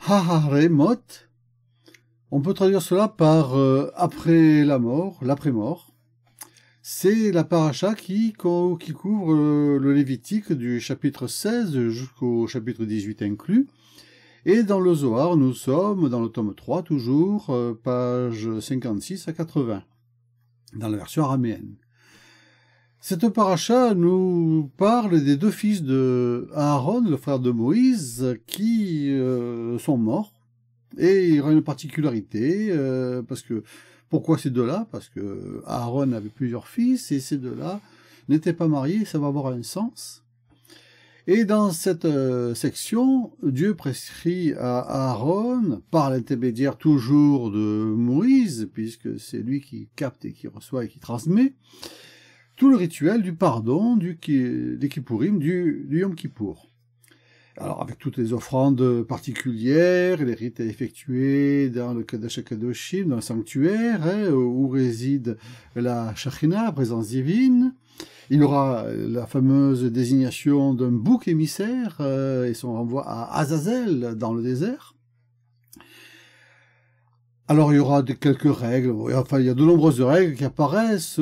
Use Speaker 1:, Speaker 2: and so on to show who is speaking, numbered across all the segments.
Speaker 1: Haharemot, on peut traduire cela par après la mort, l'après-mort. C'est la paracha qui couvre le Lévitique du chapitre 16 jusqu'au chapitre 18 inclus. Et dans le Zohar, nous sommes dans le tome 3, toujours, page 56 à 80, dans la version araméenne. Cette paracha nous parle des deux fils de Aaron, le frère de Moïse, qui sont morts. Et il y aura une particularité, parce que pourquoi ces deux-là? Parce que Aaron avait plusieurs fils, et ces deux-là n'étaient pas mariés, ça va avoir un sens. Et dans cette section, Dieu prescrit à Aaron, par l'intermédiaire toujours de Moïse, puisque c'est lui qui capte et qui reçoit et qui transmet, tout le rituel du pardon, des Kippourim, du Yom Kippour. Alors, avec toutes les offrandes particulières, les rites à effectuer dans le Kadosh HaKadoshim, dans le sanctuaire, où réside la Shekhinah, la présence divine. Il y aura la fameuse désignation d'un bouc émissaire et son renvoi à Azazel dans le désert. Alors il y aura quelques règles, enfin il y a de nombreuses règles qui apparaissent,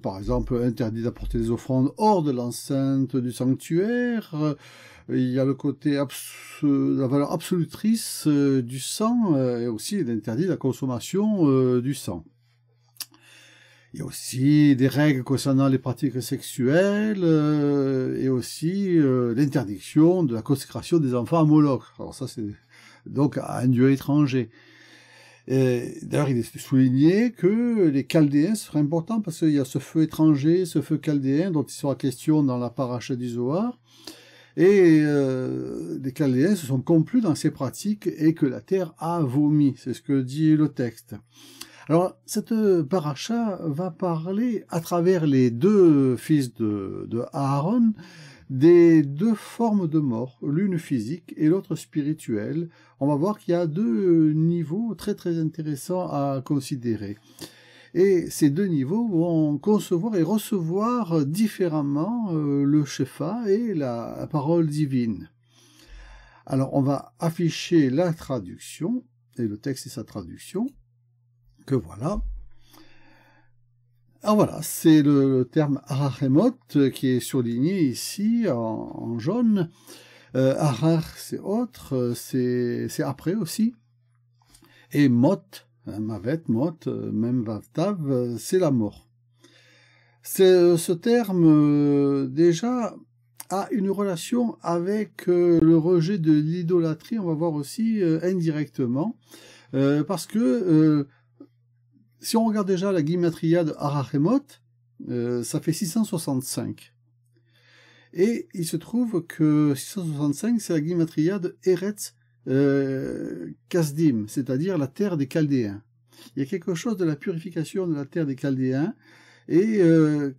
Speaker 1: par exemple interdit d'apporter des offrandes hors de l'enceinte du sanctuaire, il y a le côté la valeur absolutrice du sang et aussi l'interdit de la consommation du sang. Il y a aussi des règles concernant les pratiques sexuelles et aussi l'interdiction de la consécration des enfants à Moloch. Alors ça c'est donc à un dieu étranger. D'ailleurs, il est souligné que les Chaldéens seraient importants parce qu'il y a ce feu étranger, ce feu chaldéen dont il sera question dans la paracha du Zohar. Et les Chaldéens se sont complus dans ces pratiques et que la terre a vomi. C'est ce que dit le texte. Alors, cette paracha va parler à travers les deux fils de Aaron des deux formes de mort, l'une physique et l'autre spirituelle. On va voir qu'il y a deux niveaux très très intéressants à considérer. Et ces deux niveaux vont concevoir et recevoir différemment le Shefa et la parole divine. Alors on va afficher la traduction, et le texte et sa traduction, que voilà. Alors voilà, c'est le terme Harachemot qui est surligné ici en jaune. Harach, c'est autre, c'est après aussi. Et Mot, Mavet, Mot, même Vavtav, c'est la mort. Ce terme, déjà, a une relation avec le rejet de l'idolâtrie, on va voir aussi indirectement, parce que si on regarde déjà la guimatria de Harachemot, ça fait 665. Et il se trouve que 665, c'est la guimatria de Eretz Kasdim, c'est-à-dire la terre des Chaldéens. Il y a quelque chose de la purification de la terre des Chaldéens et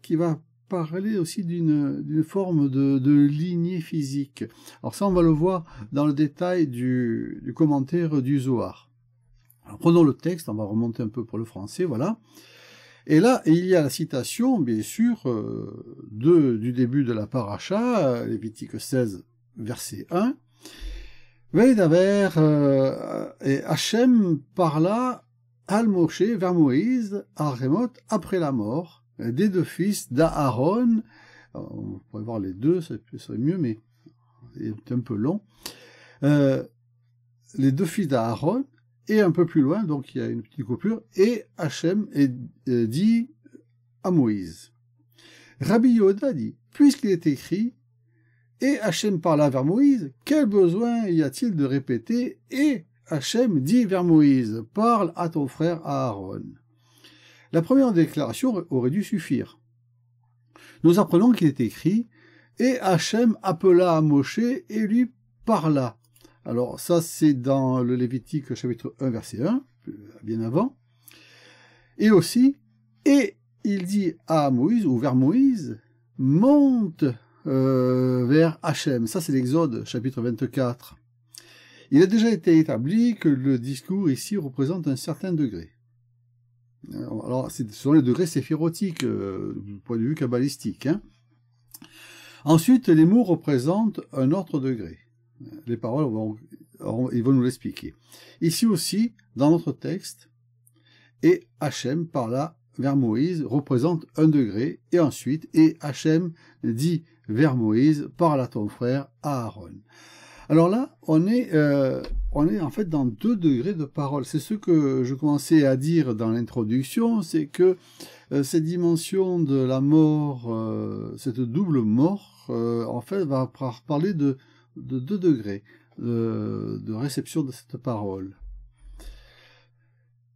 Speaker 1: qui va parler aussi d'une forme de lignée physique. Alors ça, on va le voir dans le détail du commentaire du Zohar. Alors, prenons le texte, on va remonter un peu pour le français, voilà. Et là, il y a la citation, bien sûr, du début de la paracha, Lévitique 16, verset 1. Veidaber et Hachem parla al Moshe vers Moïse, à Harachemot, après la mort, des deux fils d'Aaron. On pourrait voir les deux, ça serait mieux, mais c'est un peu long. Les deux fils d'Aaron, et un peu plus loin, donc il y a une petite coupure, et Hachem dit à Moïse. Rabbi Yehuda dit, puisqu'il est écrit, et Hachem parla vers Moïse, quel besoin y a-t-il de répéter, et Hachem dit vers Moïse, parle à ton frère Aaron. La première déclaration aurait dû suffire. Nous apprenons qu'il est écrit, et Hachem appela à Moshe et lui parla. Alors ça c'est dans le Lévitique chapitre 1 verset 1, bien avant. Et aussi, et il dit à Moïse, ou vers Moïse, monte vers Hachem. Ça c'est l'Exode chapitre 24. Il a déjà été établi que le discours ici représente un certain degré. Alors ce sont les degrés séphirotiques, du point de vue kabbalistique. Hein. Ensuite, les mots représentent un autre degré.
Speaker 2: Les paroles, ils vont nous l'expliquer. Ici aussi, dans notre texte, et Hachem, par là, vers Moïse, représente 1 degré, et ensuite, et Hachem dit vers Moïse, parle à ton frère Aaron. Alors là, on est en fait dans 2 degrés de parole. C'est ce que je commençais à dire dans l'introduction, c'est que cette dimension de la mort, cette double mort, en fait, va parler de 2 degrés de réception de cette parole.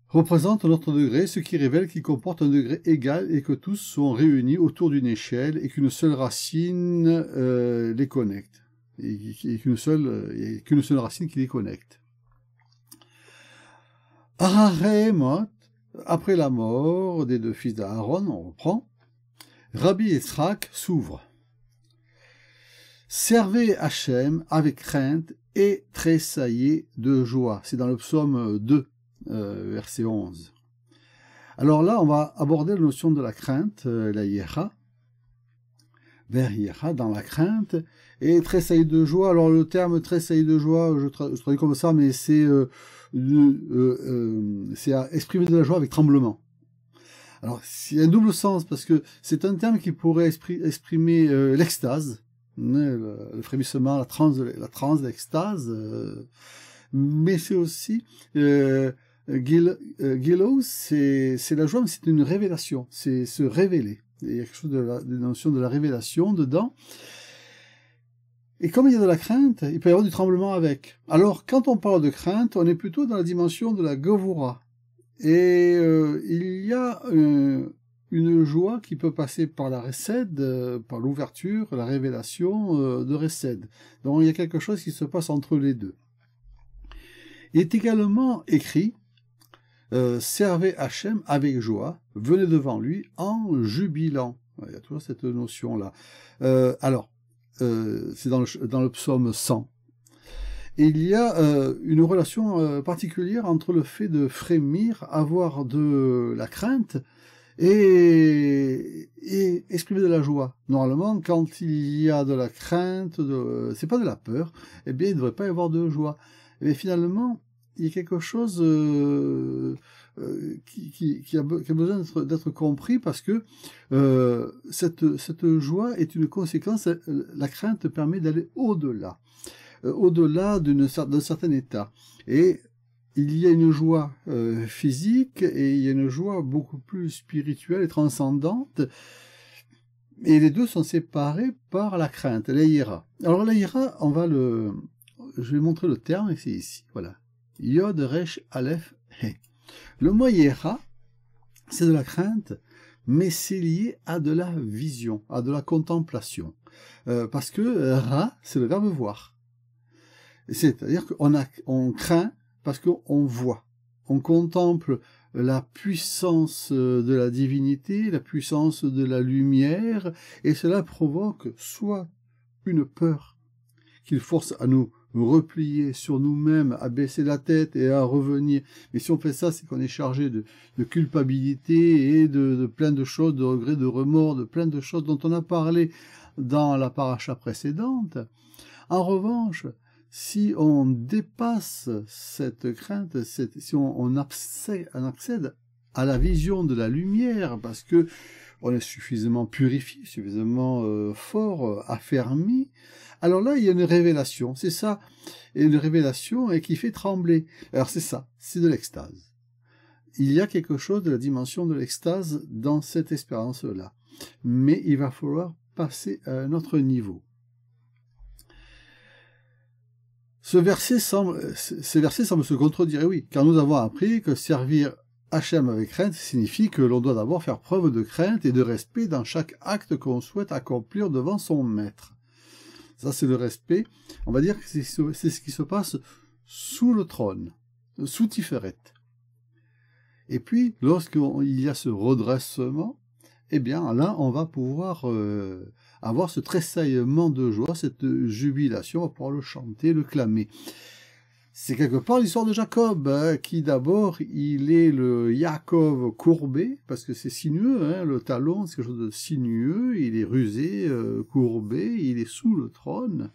Speaker 2: Représente notre degré, ce qui révèle qu'il comporte un degré égal et que tous sont réunis autour d'une échelle et qu'une seule racine les connecte. Et qu'une seule racine qui les connecte. Arahemot, après la mort des 2 fils d'Aaron, on reprend, Rabbi Yitzhak s'ouvre. Servez Hachem avec crainte et tressaillez de joie. C'est dans le psaume 2. Verset 11. Alors là, on va aborder la notion de la crainte, la yéra, vers yéra, dans la crainte, et tressaillir de joie. Alors le terme tressaillir de joie, je traduis comme ça, mais c'est à exprimer de la joie avec tremblement. Alors, il y a un double sens, parce que c'est un terme qui pourrait exprimer l'extase, le frémissement, la transe d'extase, mais c'est aussi... Gilos, c'est la joie, mais c'est une révélation, c'est se révéler. Il y a quelque chose de la notion de la révélation dedans. Et comme il y a de la crainte, il peut y avoir du tremblement avec. Alors, quand on parle de crainte, on est plutôt dans la dimension de la Gevura. Et il y a une joie qui peut passer par la Resed, par l'ouverture, la révélation de Resed. Donc, il y a quelque chose qui se passe entre les deux. Il est également écrit servez Hachem avec joie, venez devant lui en jubilant. Il y a toujours cette notion-là. C'est dans le psaume 100. Et il y a une relation particulière entre le fait de frémir, avoir de la crainte et exprimer de la joie. Normalement, quand il y a de la crainte, c'est pas de la peur, eh bien, il ne devrait pas y avoir de joie. Mais finalement, il y a quelque chose qui a besoin d'être compris parce que cette joie est une conséquence. La crainte permet d'aller au-delà, d'un certain état. Et il y a une joie physique et il y a une joie beaucoup plus spirituelle et transcendante. Et les deux sont séparés par la crainte, la yéra. Alors la yéra, je vais montrer le terme, et c'est ici, voilà. Yod, Resh, Aleph, He. Le mot yéra, c'est de la crainte, mais c'est lié à de la vision, à de la contemplation. Parce que Ra, c'est le verbe voir. C'est-à-dire qu'on craint parce qu'on voit. On contemple la puissance de la divinité, la puissance de la lumière, et cela provoque soit une peur qu'il force à nous replier sur nous-mêmes, à baisser la tête et à revenir. Mais si on fait ça, c'est qu'on est chargé de culpabilité et de plein de choses, de regrets, de remords, de plein de choses dont on a parlé dans la paracha précédente. En revanche, si on dépasse cette crainte, si on accède à la vision de la lumière, parce que on est suffisamment purifié, suffisamment fort, affermi, alors là, il y a une révélation, c'est ça, et une révélation qui fait trembler. Alors c'est ça, c'est de l'extase. Il y a quelque chose de la dimension de l'extase dans cette expérience-là. Mais il va falloir passer à un autre niveau. Ces versets semblent se contredire, oui, car nous avons appris que servir Hachem avec crainte signifie que l'on doit d'abord faire preuve de crainte et de respect dans chaque acte qu'on souhaite accomplir devant son maître. Ça, c'est le respect. On va dire que c'est ce qui se passe sous le trône, sous Tiferet. Et puis, lorsqu'il y a ce redressement, eh bien, là, on va pouvoir avoir ce tressaillement de joie, cette jubilation, on va pouvoir le chanter, le clamer. C'est quelque part l'histoire de Jacob, hein, qui d'abord, il est le Yaakov courbé, parce que c'est sinueux, hein, le talon, c'est quelque chose de sinueux, il est rusé, courbé, il est sous le trône.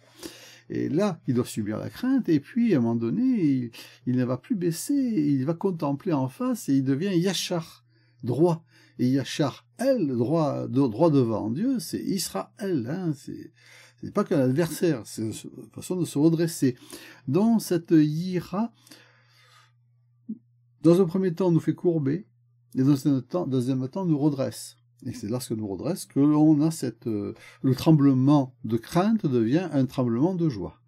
Speaker 2: Et là, il doit subir la crainte, et puis, à un moment donné, il ne va plus baisser, il va contempler en face, et il devient yachar, droit. Et yachar, droit devant Dieu, c'est Israël, hein, c'est pas qu'un adversaire, c'est une façon de se redresser. Donc, cette yira, dans un premier temps, nous fait courber, et dans un deuxième temps, nous redresse. Et c'est lorsque nous redresse que l'on a le tremblement de crainte devient un tremblement de joie.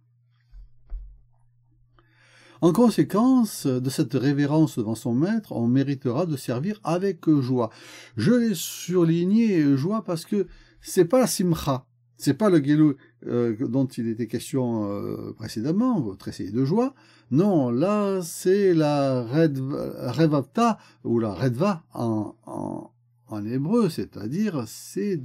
Speaker 2: En conséquence de cette révérence devant son maître, on méritera de servir avec joie. Je l'ai surligné joie parce que c'est pas la simcha, c'est pas le gelou dont il était question précédemment, votre essai de joie. Non, là c'est la revavta ou la redva en hébreu, c'est-à-dire c'est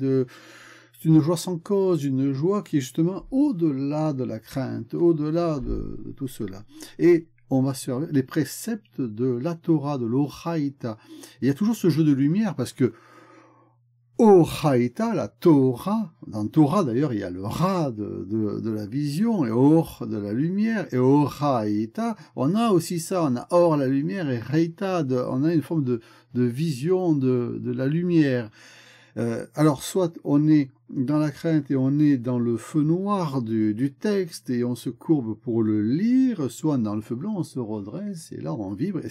Speaker 2: une joie sans cause, une joie qui est justement au-delà de la crainte, au-delà de tout cela. Et on va servir les préceptes de la Torah, de l'Oraïta. Il y a toujours ce jeu de lumière parce que Oraïta, la Torah, dans Torah d'ailleurs il y a le Ra de la vision et Or de la lumière, et Oraïta, on a aussi ça, on a Or la lumière et Reïta, on a une forme de vision de la lumière. Alors soit on est dans la crainte et on est dans le feu noir du texte et on se courbe pour le lire, soit dans le feu blanc on se redresse et là on vibre et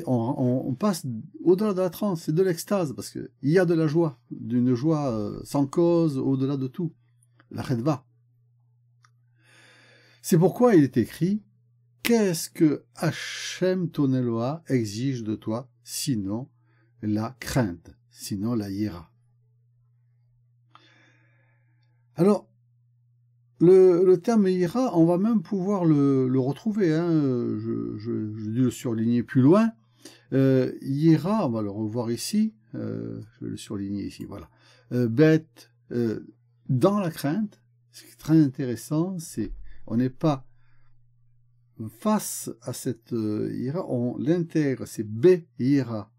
Speaker 2: on passe au-delà de la transe, c'est de l'extase, parce qu'il y a de la joie, d'une joie sans cause, au-delà de tout, la redva. C'est pourquoi il est écrit, qu'est-ce que Hachem ton Eloah exige de toi, sinon la crainte, sinon la yira. Alors, le terme yira, on va même pouvoir le retrouver, hein. Je dû le surligner plus loin. Yira, on va le revoir ici, je vais le surligner ici, voilà. Bête, dans la crainte, ce qui est très intéressant, c'est on n'est pas face à cette yira, on l'intègre, c'est be-yira,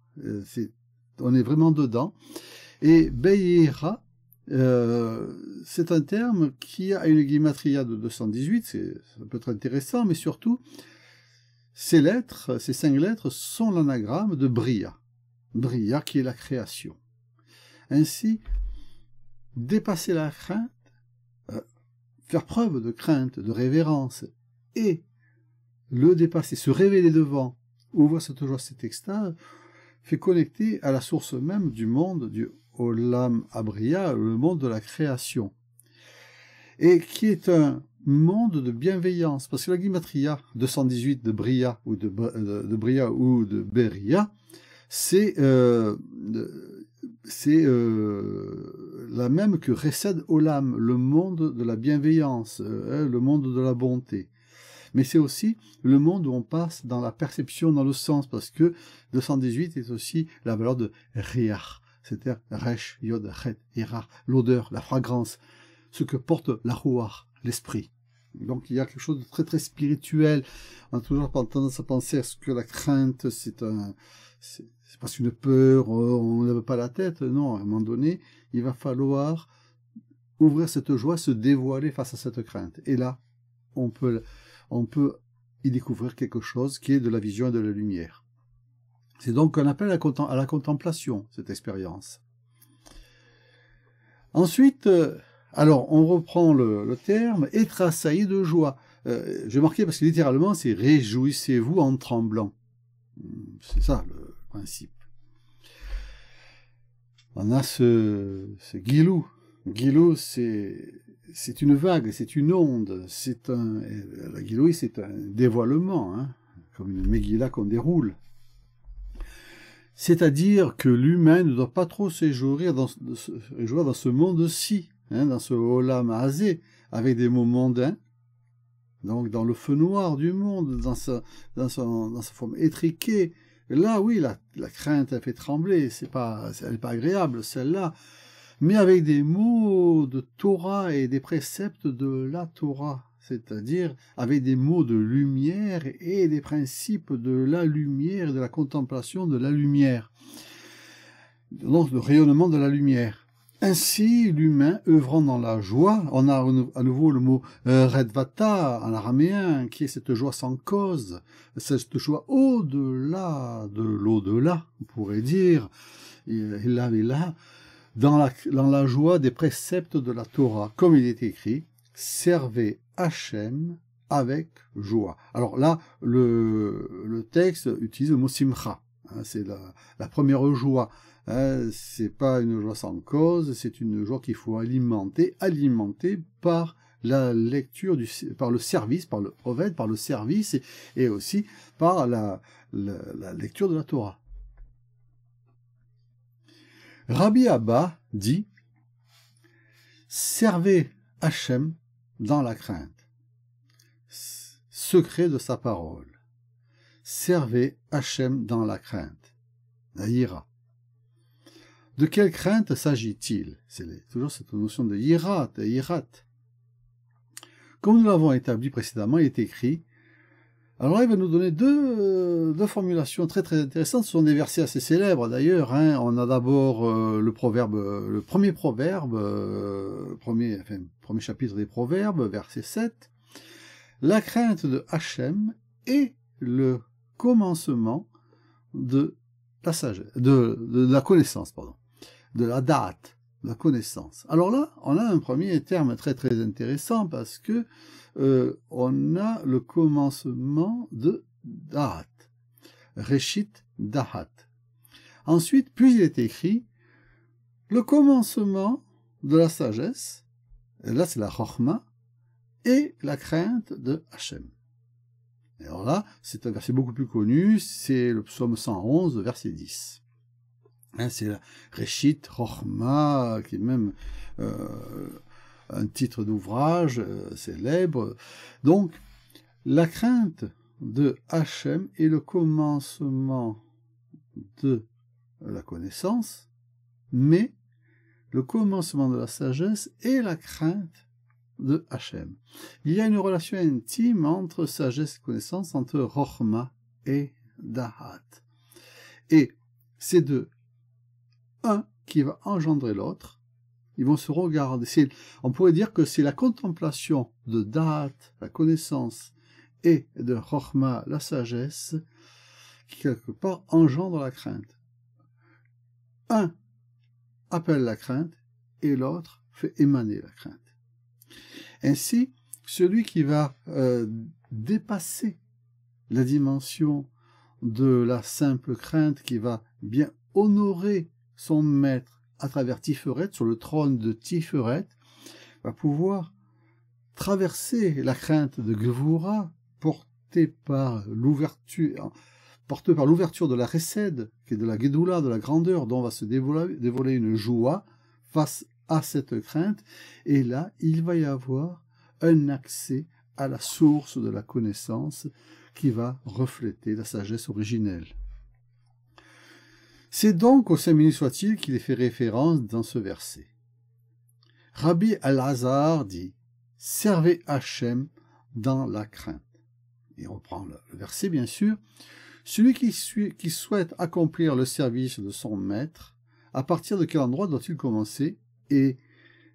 Speaker 2: on est vraiment dedans. Et be-yira, c'est un terme qui a une guimatria de 218, ça peut être intéressant, mais surtout, ces 5 lettres, sont l'anagramme de Bria. Bria qui est la création. Ainsi, dépasser la crainte, faire preuve de crainte, de révérence, et le dépasser, se révéler devant, ouvrir cette joie, cette extase, fait connecter à la source même du monde, du Olam Abria, le monde de la création, et qui est un monde de bienveillance, parce que la Gimatria 218 de Bria ou de Bria ou de Beria, c'est la même que Resed Olam, le monde de la bienveillance, le monde de la bonté. Mais c'est aussi le monde où on passe dans la perception, dans le sens, parce que 218 est aussi la valeur de Riach, c'est-à-dire Resh, Yod, Chet, Ira, l'odeur, la fragrance, ce que porte la Ruach, l'esprit. Donc il y a quelque chose de très très spirituel. On a toujours tendance à penser à ce que la crainte, c'est parce qu'une peur, on ne lève pas la tête. Non, à un moment donné, il va falloir ouvrir cette joie, se dévoiler face à cette crainte. Et là, on peut y découvrir quelque chose qui est de la vision et de la lumière. C'est donc un appel à la contemplation, cette expérience. Ensuite, alors, on reprend le terme, être assailli de joie. J'ai marqué parce que littéralement, c'est réjouissez-vous en tremblant. C'est ça le principe. On a ce guilou. Guilou, c'est une vague, c'est une onde. La guilou, c'est un dévoilement, hein, comme une Megillah qu'on déroule. C'est-à-dire que l'humain ne doit pas trop se réjouir dans ce monde-ci. Hein, dans ce Olam Hazé, avec des mots mondains, donc dans le feu noir du monde, dans sa forme étriquée. Là, oui, la crainte, elle fait trembler, elle n'est pas agréable, celle-là, mais avec des mots de Torah et des préceptes de la Torah, c'est-à-dire avec des mots de lumière et des principes de la lumière et de la contemplation de la lumière, donc le rayonnement de la lumière. Ainsi, l'humain œuvrant dans la joie, on a à nouveau le mot redvata en araméen, qui est cette joie sans cause, cette joie au-delà de l'au-delà, on pourrait dire, dans la joie des préceptes de la Torah, comme il est écrit, servez Hachem avec joie. Alors là, le texte utilise le mot simcha, hein, c'est la première joie. C'est pas une joie sans cause, c'est une joie qu'il faut alimenter par la lecture, par le service, par le oved, par le service, et aussi par la lecture de la Torah. Rabbi Abba dit « Servez Hachem dans la crainte, secret de sa parole. Servez Hachem dans la crainte, la yira. » De quelle crainte s'agit-il? C'est toujours cette notion de yirat, de yirat. Comme nous l'avons établi précédemment, il est écrit. Alors il va nous donner deux formulations très très intéressantes. Ce sont des versets assez célèbres d'ailleurs. Hein. On a d'abord le premier proverbe, premier chapitre des Proverbes, verset 7. La crainte de Hachem est le commencement de la sagesse, de la connaissance, pardon. De la date, de la connaissance. Alors là, on a un premier terme très très intéressant parce que on a le commencement de date, Reshit Dahat. Ensuite, puis il est écrit le commencement de la sagesse, et là c'est la Chochma, et la crainte de Hachem. Et alors là, c'est un verset beaucoup plus connu, c'est le psaume 111, verset 10. C'est la Reshit Chochma, qui est même un titre d'ouvrage célèbre. Donc, la crainte de Hachem est le commencement de la connaissance, mais le commencement de la sagesse est la crainte de Hachem. Il y a une relation intime entre sagesse et connaissance, entre Chochma et Dahat. Et ces deux, un qui va engendrer l'autre, ils vont se regarder. On pourrait dire que c'est la contemplation de Da'at, la connaissance, et de Chochma, la sagesse, qui quelque part engendre la crainte. Un appelle la crainte et l'autre fait émaner la crainte. Ainsi, celui qui va dépasser la dimension de la simple crainte, qui va bien honorer son maître à travers Tiferet, sur le trône de Tiferet, va pouvoir traverser la crainte de Gevura, portée par l'ouverture de la Chesed, qui est de la Gedoula, de la grandeur, dont va se dévoiler une joie face à cette crainte, et là, il va y avoir un accès à la source de la connaissance qui va refléter la sagesse originelle. C'est donc au Saint béni soit-il qu'il est fait référence dans ce verset. Rabbi Al-Hazar dit « Servez Hachem dans la crainte ». Et on reprend le verset bien sûr. Celui qui souhaite accomplir le service de son maître, à partir de quel endroit doit-il commencer et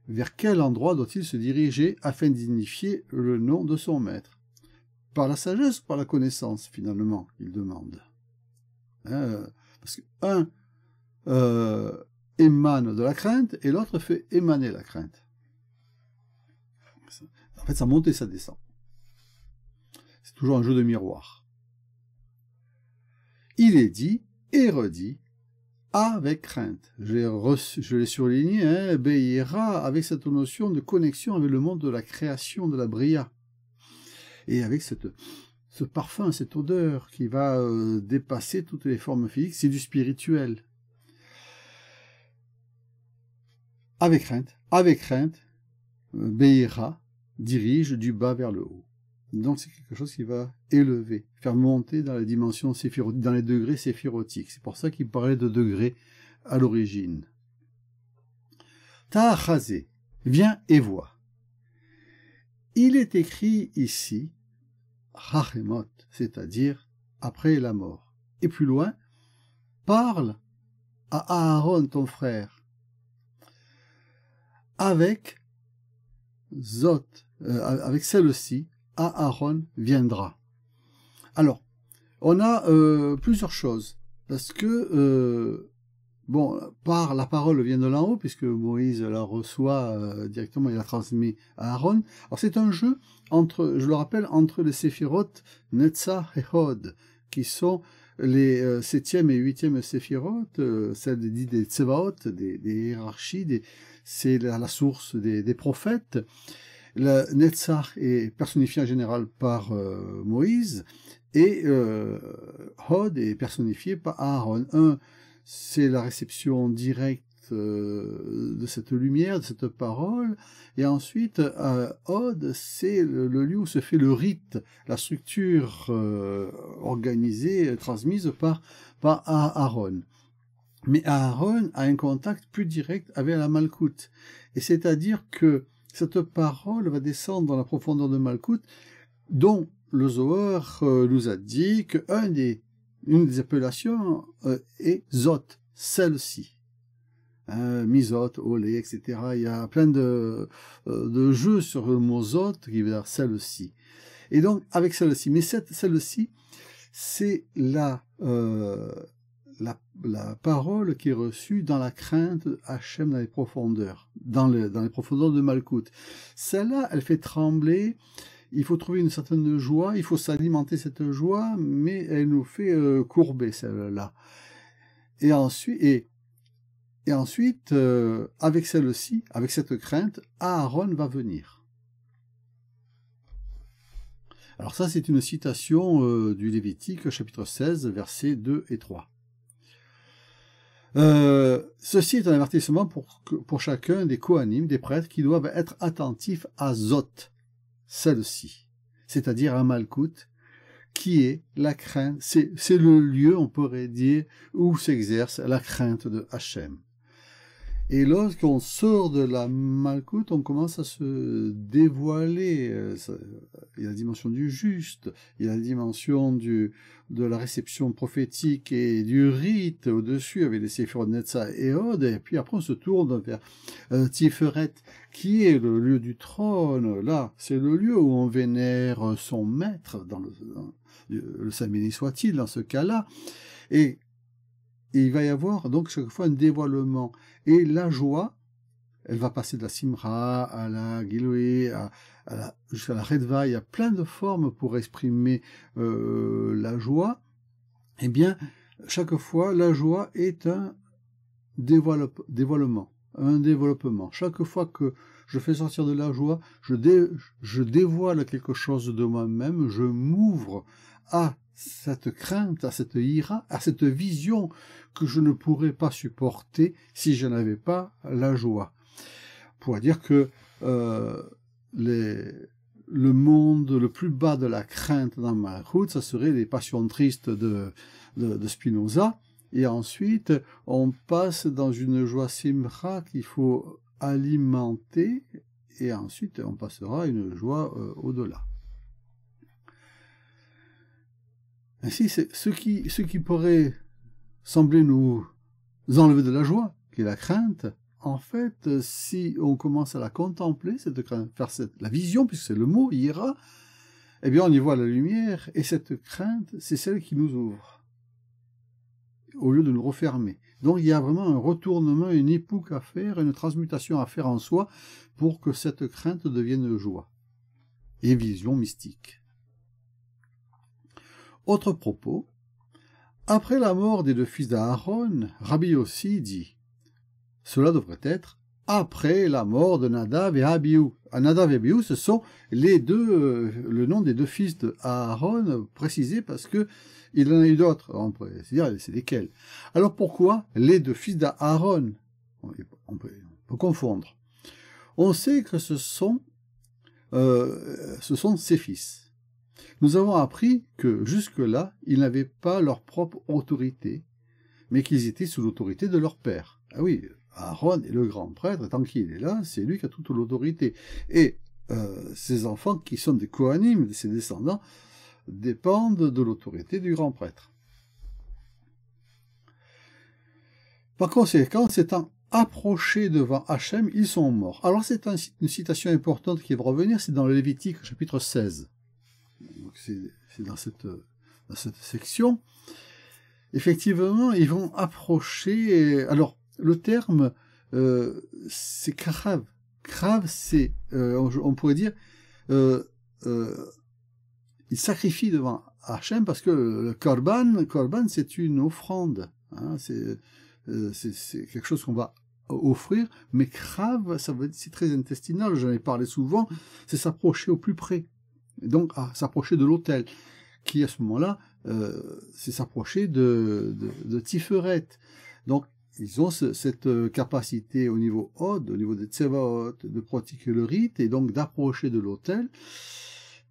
Speaker 2: vers quel endroit doit-il se diriger afin de dignifier le nom de son maître? Par la sagesse ou par la connaissance, finalement, il demande. Parce qu'un émane de la crainte et l'autre fait émaner la crainte. En fait, ça monte et ça descend. C'est toujours un jeu de miroir. Il est dit et redit avec crainte. Je l'ai souligné, Be'ira, avec cette notion de connexion avec le monde de la création, de la Bria. Et avec ce parfum, cette odeur qui va dépasser toutes les formes physiques, c'est du spirituel. Avec crainte, Be'ira dirige du bas vers le haut. Donc c'est quelque chose qui va élever, faire monter dans la dimension séphirotique, dans les degrés séphirotiques. C'est pour ça qu'il parlait de degrés à l'origine. Ta'achazé, viens et vois. Il est écrit ici, Hachemot, c'est-à-dire après la mort. Et plus loin, parle à Aaron, ton frère. avec Zot, avec celle-ci, Aaron viendra. Alors, on a plusieurs choses, parce que, bon, par la parole vient de l'en haut, puisque Moïse la reçoit directement, il la transmet à Aaron. Alors c'est un jeu entre, je le rappelle, entre les séphirotes Netzach et Hod, qui sont les 7e et 8e séphirotes, celles des Tsevaot, des hiérarchies, c'est la source des prophètes. Le Netzach est personnifié en général par Moïse, et Hod est personnifié par Aaron. Un, c'est la réception directe de cette lumière, de cette parole, et ensuite Hod, c'est le lieu où se fait le rite, la structure organisée, transmise par Aaron. Mais Aaron a un contact plus direct avec la Malkout, et c'est-à-dire que cette parole va descendre dans la profondeur de Malkout, dont le Zohar nous a dit qu'une des appellations est Zot, celle-ci. Mizot, Olé, etc. Il y a plein de jeux sur le mot Zot qui veut dire celle-ci. Et donc, avec celle-ci, mais celle-ci, c'est la parole qui est reçue dans la crainte de Hachem dans les profondeurs, dans les profondeurs de Malkout. Celle-là, elle fait trembler. Il faut trouver une certaine joie, il faut s'alimenter cette joie, mais elle nous fait courber celle-là. Et ensuite, avec celle-ci, avec cette crainte, Aaron va venir. Alors ça, c'est une citation du Lévitique, chapitre 16, versets 2 et 3. Ceci est un avertissement pour chacun des Kohanim, des prêtres, qui doivent être attentifs à Zot, celle-ci, c'est-à-dire à Malkout, qui est la crainte, c'est le lieu, on pourrait dire, où s'exerce la crainte de Hachem. Et lorsqu'on sort de la Malkout, on commence à se dévoiler. Il y a la dimension du juste, il y a la dimension de la réception prophétique et du rite au-dessus avec les Séphirot Netzach et Hod, et puis après on se tourne vers Tiferet, qui est le lieu du trône. Là, c'est le lieu où on vénère son maître, le Saint béni soit-il dans ce cas-là, et il va y avoir donc chaque fois un dévoilement. Et la joie, elle va passer de la simra à la giloué, jusqu'à la redva. Il y a plein de formes pour exprimer la joie. Eh bien, chaque fois, la joie est un dévoilement, un développement. Chaque fois que je fais sortir de la joie, je dévoile quelque chose de moi-même, je m'ouvre à cette crainte, à cette ira, à cette vision que je ne pourrais pas supporter si je n'avais pas la joie. On pourrait dire que le monde le plus bas de la crainte dans Malkout, ça serait les passions tristes de Spinoza, et ensuite on passe dans une joie simcha qu'il faut alimenter, et ensuite on passera à une joie au-delà. Ainsi, c'est ce qui pourrait sembler nous enlever de la joie, qui est la crainte. En fait, si on commence à la contempler, cette crainte, faire la vision, puisque c'est le mot, ira, eh bien on y voit la lumière, et cette crainte, c'est celle qui nous ouvre, au lieu de nous refermer. Donc il y a vraiment un retournement, une époque à faire, une transmutation à faire en soi, pour que cette crainte devienne joie et vision mystique. Autre propos, après la mort des deux fils d'Aaron, Rabbi Yossi dit, cela devrait être après la mort de Nadav et Abihu. Nadav et Abihu, ce sont le nom des deux fils d'Aaron, précisé parce que il en a eu d'autres. On pourrait se dire, c'est lesquels. Alors pourquoi les deux fils d'Aaron? On peut confondre. On sait que ce sont ses fils. Nous avons appris que jusque-là, ils n'avaient pas leur propre autorité, mais qu'ils étaient sous l'autorité de leur père. Ah oui, Aaron est le grand prêtre, tant qu'il est là, c'est lui qui a toute l'autorité. Et ses enfants, qui sont des Kohanim, ses descendants, dépendent de l'autorité du grand prêtre. Par conséquent, c'est approchés devant Hachem, ils sont morts. Alors c'est une citation importante qui va revenir, c'est dans le Lévitique chapitre 16. C'est dans cette section. Effectivement, ils vont approcher. Alors le terme c'est krav. Krav, c'est on pourrait dire ils sacrifient devant Hachem parce que le korban c'est une offrande. Hein, c'est quelque chose qu'on va offrir, mais krav, c'est très intestinal, j'en ai parlé souvent, c'est s'approcher au plus près. Et donc, s'approcher de l'autel, qui à ce moment-là, c'est s'approcher de Tiferet. Donc, ils ont cette capacité au niveau Hod, au niveau des Tsevaot, de pratiquer le rite, et donc d'approcher de l'autel.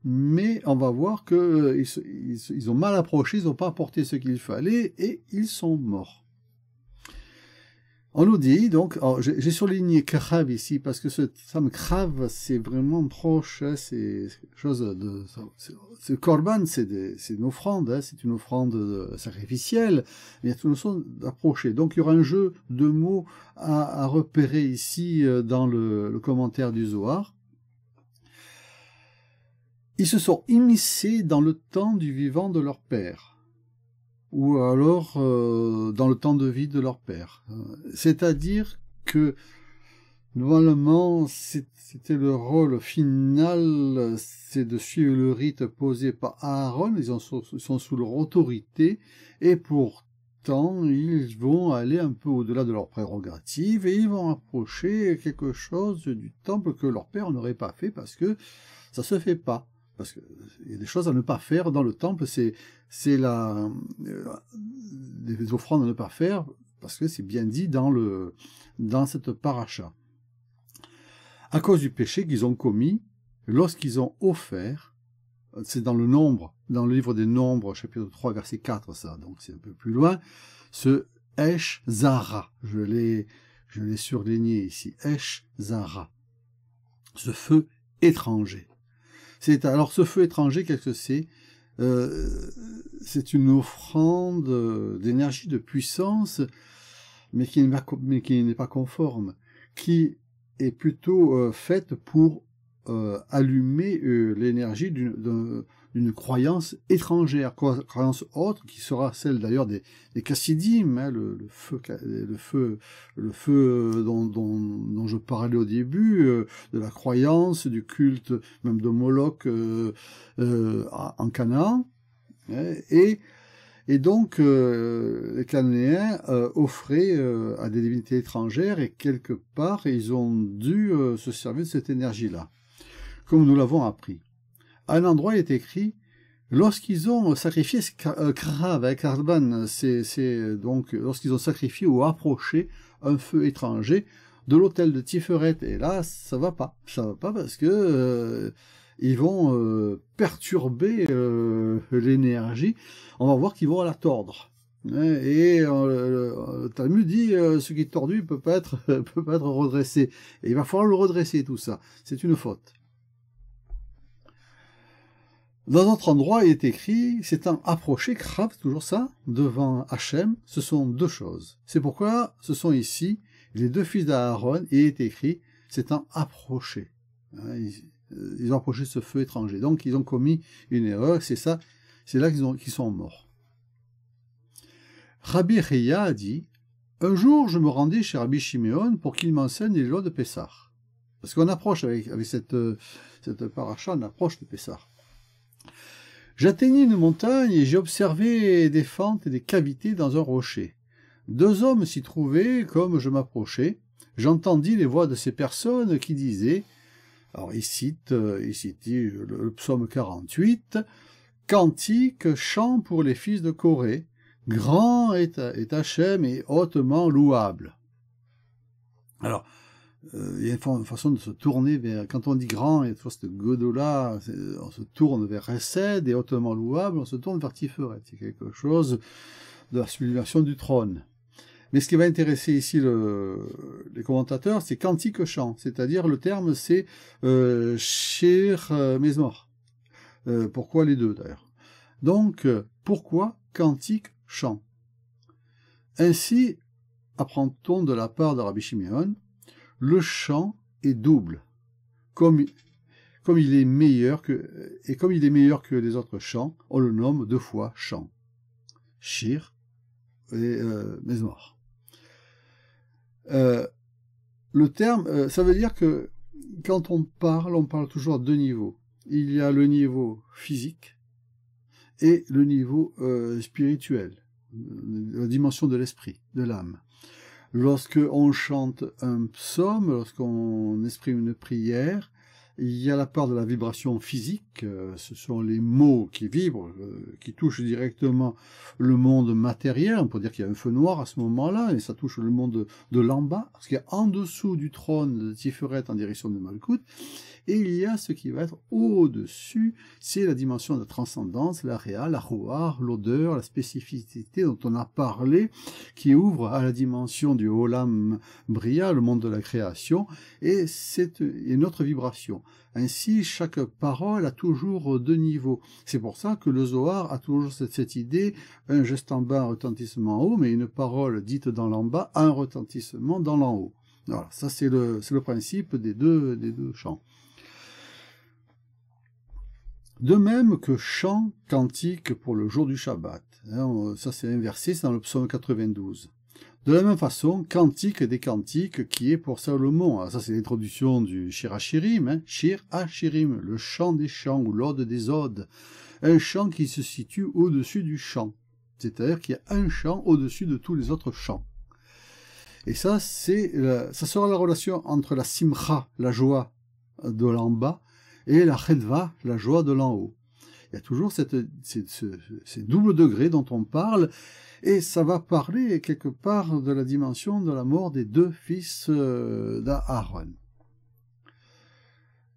Speaker 2: Mais on va voir qu'ils ont mal approché, ils n'ont pas apporté ce qu'il fallait, et ils sont morts. On nous dit, donc, j'ai surligné krav ici, parce que ce terme krav, c'est vraiment proche, hein, c'est quelque chose de... Le korban, c'est une offrande, hein, c'est une offrande sacrificielle, mais il y a toute une notion d'approcher. Donc, il y aura un jeu de mots à repérer ici dans le commentaire du Zohar. Ils se sont immiscés dans le temps du vivant de leur père, ou alors dans le temps de vie de leur père. C'est-à-dire que, normalement, c'était le rôle final, c'est de suivre le rite posé par Aaron, ils sont sous leur autorité, et pourtant, ils vont aller un peu au-delà de leurs prérogatives, et ils vont approcher quelque chose du temple que leur père n'aurait pas fait, parce que ça se fait pas. Parce qu'il y a des choses à ne pas faire dans le temple, c'est les offrandes à ne pas faire, parce que c'est bien dit dans cette paracha. À cause du péché qu'ils ont commis, lorsqu'ils ont offert, c'est dans le livre des Nombres, chapitre 3, verset 4, ça, donc c'est un peu plus loin, ce Esh Zara, je l'ai surligné ici, Esh Zara, ce feu étranger. Alors, ce feu étranger, qu'est-ce que c'est? C'est une offrande d'énergie, de puissance, mais qui n'est pas conforme, qui est plutôt faite pour allumer l'énergie d'une croyance étrangère, croyance autre, qui sera celle d'ailleurs des Chassidim, hein, le feu dont je parlais au début, de la croyance, du culte, même de Moloch en Canaan, hein, et donc les Cananéens offraient à des divinités étrangères, et quelque part ils ont dû se servir de cette énergie-là, comme nous l'avons appris. À un endroit, il est écrit, lorsqu'ils ont sacrifié Krav, avec Karban, c'est donc lorsqu'ils ont sacrifié ou approché un feu étranger de l'autel de Tiferet, et là, ça va pas parce que ils vont perturber l'énergie. On va voir qu'ils vont la tordre. Et le Talmud dit ce qui est tordu peut pas être redressé. Et il va falloir le redresser, tout ça. C'est une faute. Dans notre endroit, il est écrit, s'étant approché, Krav, toujours ça, devant Hachem, ce sont deux choses. C'est pourquoi ce sont ici les deux fils d'Aaron, et il est écrit, s'étant approché. Ils ont approché ce feu étranger. Donc, ils ont commis une erreur, c'est là qu'ils sont morts. Rabbi Cheya a dit, un jour, je me rendis chez Rabbi Shimeon pour qu'il m'enseigne les lois de Pessah. Parce qu'on approche avec cette paracha, on approche de Pessah. J'atteignis une montagne et j'ai observé des fentes et des cavités dans un rocher. Deux hommes s'y trouvaient, comme je m'approchais. J'entendis les voix de ces personnes qui disaient, alors il cite le psaume 48, cantique, chant pour les fils de Corée, grand est Hachem et hautement louable. Alors, il y a une façon de se tourner vers, quand on dit grand, il y a toujours cette godola, on se tourne vers Hesed et hautement louable, on se tourne vers Tiferet. C'est quelque chose de la sublimation du trône. Mais ce qui va intéresser ici les commentateurs, c'est cantique chant, c'est-à-dire le terme c'est Shir Mezmor. Pourquoi les deux d'ailleurs? Donc, pourquoi cantique chant? Ainsi, apprend-on de la part de Rabbi Shimeon, le chant est double, comme il est meilleur que les autres chants, on le nomme 2 fois chant. Shir et Mezmor. Le terme, ça veut dire que quand on parle toujours à 2 niveaux. Il y a le niveau physique et le niveau spirituel, la dimension de l'esprit, de l'âme. Lorsque on chante un psaume, lorsqu'on exprime une prière, il y a la part de la vibration physique, ce sont les mots qui vibrent, qui touchent directement le monde matériel, on peut dire qu'il y a un feu noir à ce moment-là, et ça touche le monde de l'en bas, parce qu'il y a en dessous du trône de Tiferet en direction de Malkout, et il y a ce qui va être au-dessus, c'est la dimension de la transcendance, la réa, la roar, l'odeur, la spécificité dont on a parlé, qui ouvre à la dimension du Olam Bria, le monde de la création, et c'est une autre vibration. Ainsi, chaque parole a toujours 2 niveaux. C'est pour ça que le Zohar a toujours cette idée, un geste en bas, un retentissement en haut, mais une parole dite dans l'en bas, un retentissement dans l'en haut. Voilà, ça c'est le principe des deux chants. De même que chant cantique pour le jour du Shabbat. Ça c'est inversé, c'est dans le psaume 92. De la même façon, cantique des cantiques qui est pour Salomon. Alors ça c'est l'introduction du Shir HaShirim, Shir HaShirim, le chant des chants ou l'ode des odes. Un chant qui se situe au-dessus du chant. C'est-à-dire qu'il y a un chant au-dessus de tous les autres chants. Et ça, ça sera la relation entre la simcha, la joie de l'en bas, et la chedva, la joie de l'en haut. Il y a toujours ces doubles degrés dont on parle, et ça va parler quelque part de la dimension de la mort des 2 fils d'Aaron.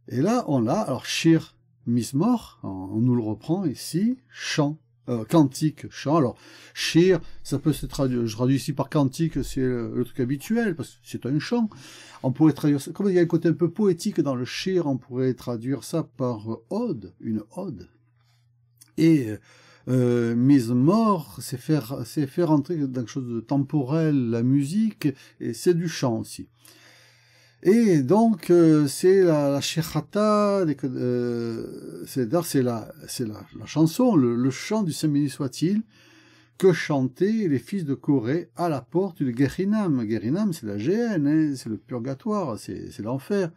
Speaker 2: Et là, on a, alors, Shir Mizmor, on nous le reprend ici, chant. Cantique, chant. Alors, shir, ça peut se traduire, je traduis ici par cantique, c'est le truc habituel, parce que c'est un chant. On pourrait traduire ça, comme il y a un côté un peu poétique dans le shir, on pourrait traduire ça par ode, une ode. Et Mizmor, c'est faire entrer dans quelque chose de temporel, la musique, et c'est du chant aussi. Et donc, c'est la shechata, c'est la chanson, le chant du Saint béni soit-il, que chantaient les fils de Corée à la porte du Gehinam. Gehinam, c'est la géhenne, c'est le purgatoire, c'est l'enfer.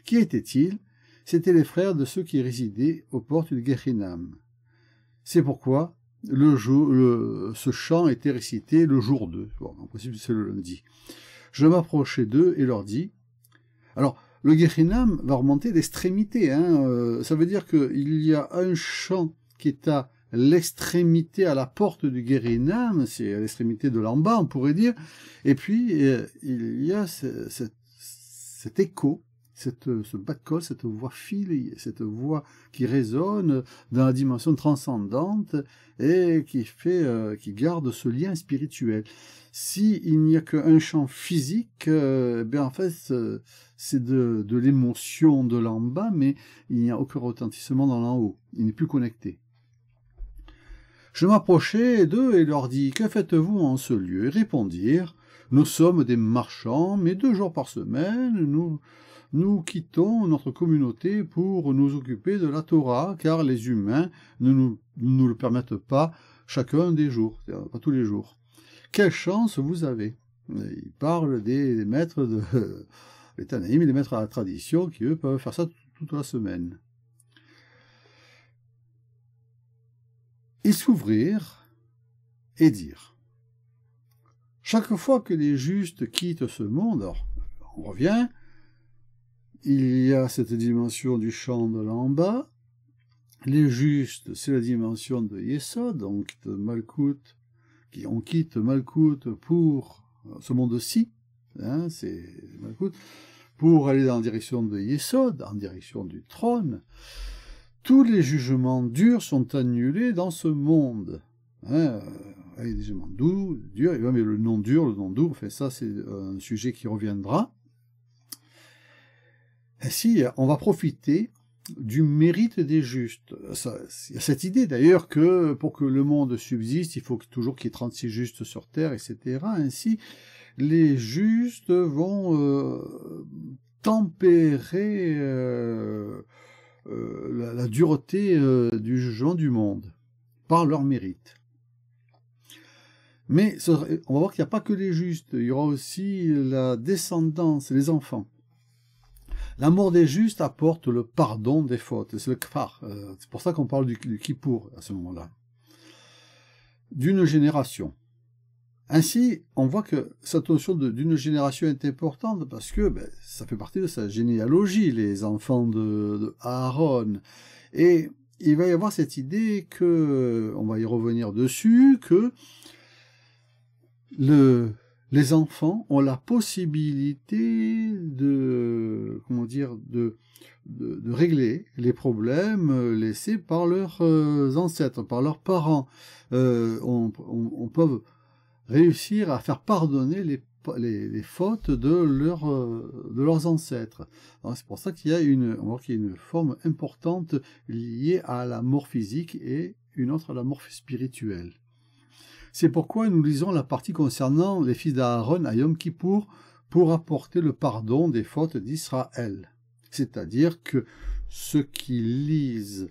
Speaker 2: Qui étaient-ils? C'étaient les frères de ceux qui résidaient aux portes du Gehinam. C'est pourquoi ce chant était récité le jour 2. Bon, en principe, c'est le lundi. Je m'approchai d'eux et leur dis. Alors, le Gehinam va remonter d'extrémité. Ça veut dire qu'il y a un chant qui est à l'extrémité, à la porte du Gehinam, c'est à l'extrémité de l'en bas, on pourrait dire. Et puis, il y a cet écho, ce bas de col, cette voix filée, cette voix qui résonne dans la dimension transcendante et qui garde ce lien spirituel. S'il n'y a qu'un chant physique, en fait, c'est de l'émotion de l'en bas, mais il n'y a aucun retentissement dans l'en haut. Il n'est plus connecté. Je m'approchai d'eux et leur dis, « Que faites-vous en ce lieu ?» Ils répondirent, « Nous sommes des marchands, mais 2 jours par semaine, nous quittons notre communauté pour nous occuper de la Torah, car les humains ne nous le permettent pas chacun des jours, pas tous les jours. Quelle chance vous avez !» Ils parlent des maîtres les Tanaïm et les maîtres à la tradition qui, eux, peuvent faire ça toute la semaine. Ils s'ouvrirent et dirent, « Chaque fois que les justes quittent ce monde, alors, on revient, il y a cette dimension du chant de l'en bas, les justes, c'est la dimension de Yesod, on quitte Malkout pour ce monde-ci, c'est Malkout, pour aller dans la direction de Yesod, en direction du trône. Tous les jugements durs sont annulés dans ce monde. Il y a des jugements durs, mais le non dur, enfin ça c'est un sujet qui reviendra. Ainsi, on va profiter du mérite des justes. Il y a cette idée d'ailleurs que pour que le monde subsiste, il faut toujours qu'il y ait 36 justes sur Terre, etc. Ainsi, les justes vont tempérer la dureté du jugement du monde par leur mérite. Mais on va voir qu'il n'y a pas que les justes, il y aura aussi la descendance, les enfants. La mort des justes apporte le pardon des fautes, c'est le kfar, c'est pour ça qu'on parle du kippour à ce moment-là. D'une génération. Ainsi, on voit que cette notion d'une génération est importante parce que ça fait partie de sa généalogie, les enfants de Aaron. Et il va y avoir cette idée que, on va y revenir dessus, que les enfants ont la possibilité de régler les problèmes laissés par leurs ancêtres, par leurs parents. On peut réussir à faire pardonner les fautes de leurs ancêtres. C'est pour ça qu'il y a une forme importante liée à la mort physique et une autre à la mort spirituelle. C'est pourquoi nous lisons la partie concernant les fils d'Aaron à Yom Kippour pour apporter le pardon des fautes d'Israël. C'est-à-dire que ceux qui lisent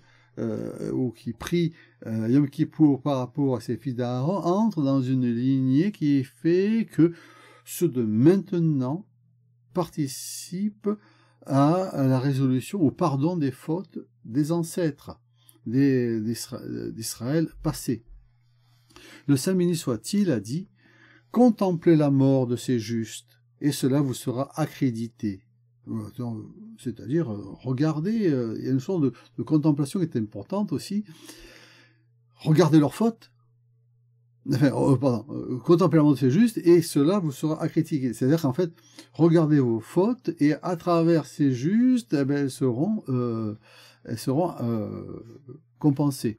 Speaker 2: ou qui prient Yom Kippour par rapport à ces fils d'Aaron entrent dans une lignée qui fait que ceux de maintenant participent à la résolution, au pardon des fautes des ancêtres d'Israël passé. Le Saint béni soit-il a dit « Contemplez la mort de ces justes, et cela vous sera accrédité. » C'est-à-dire, regardez, il y a une sorte de contemplation qui est importante aussi. Regardez leurs fautes. Enfin, contemplez la mort de ces justes, et cela vous sera accrédité. C'est-à-dire qu'en fait, regardez vos fautes, et à travers ces justes, elles seront compensées.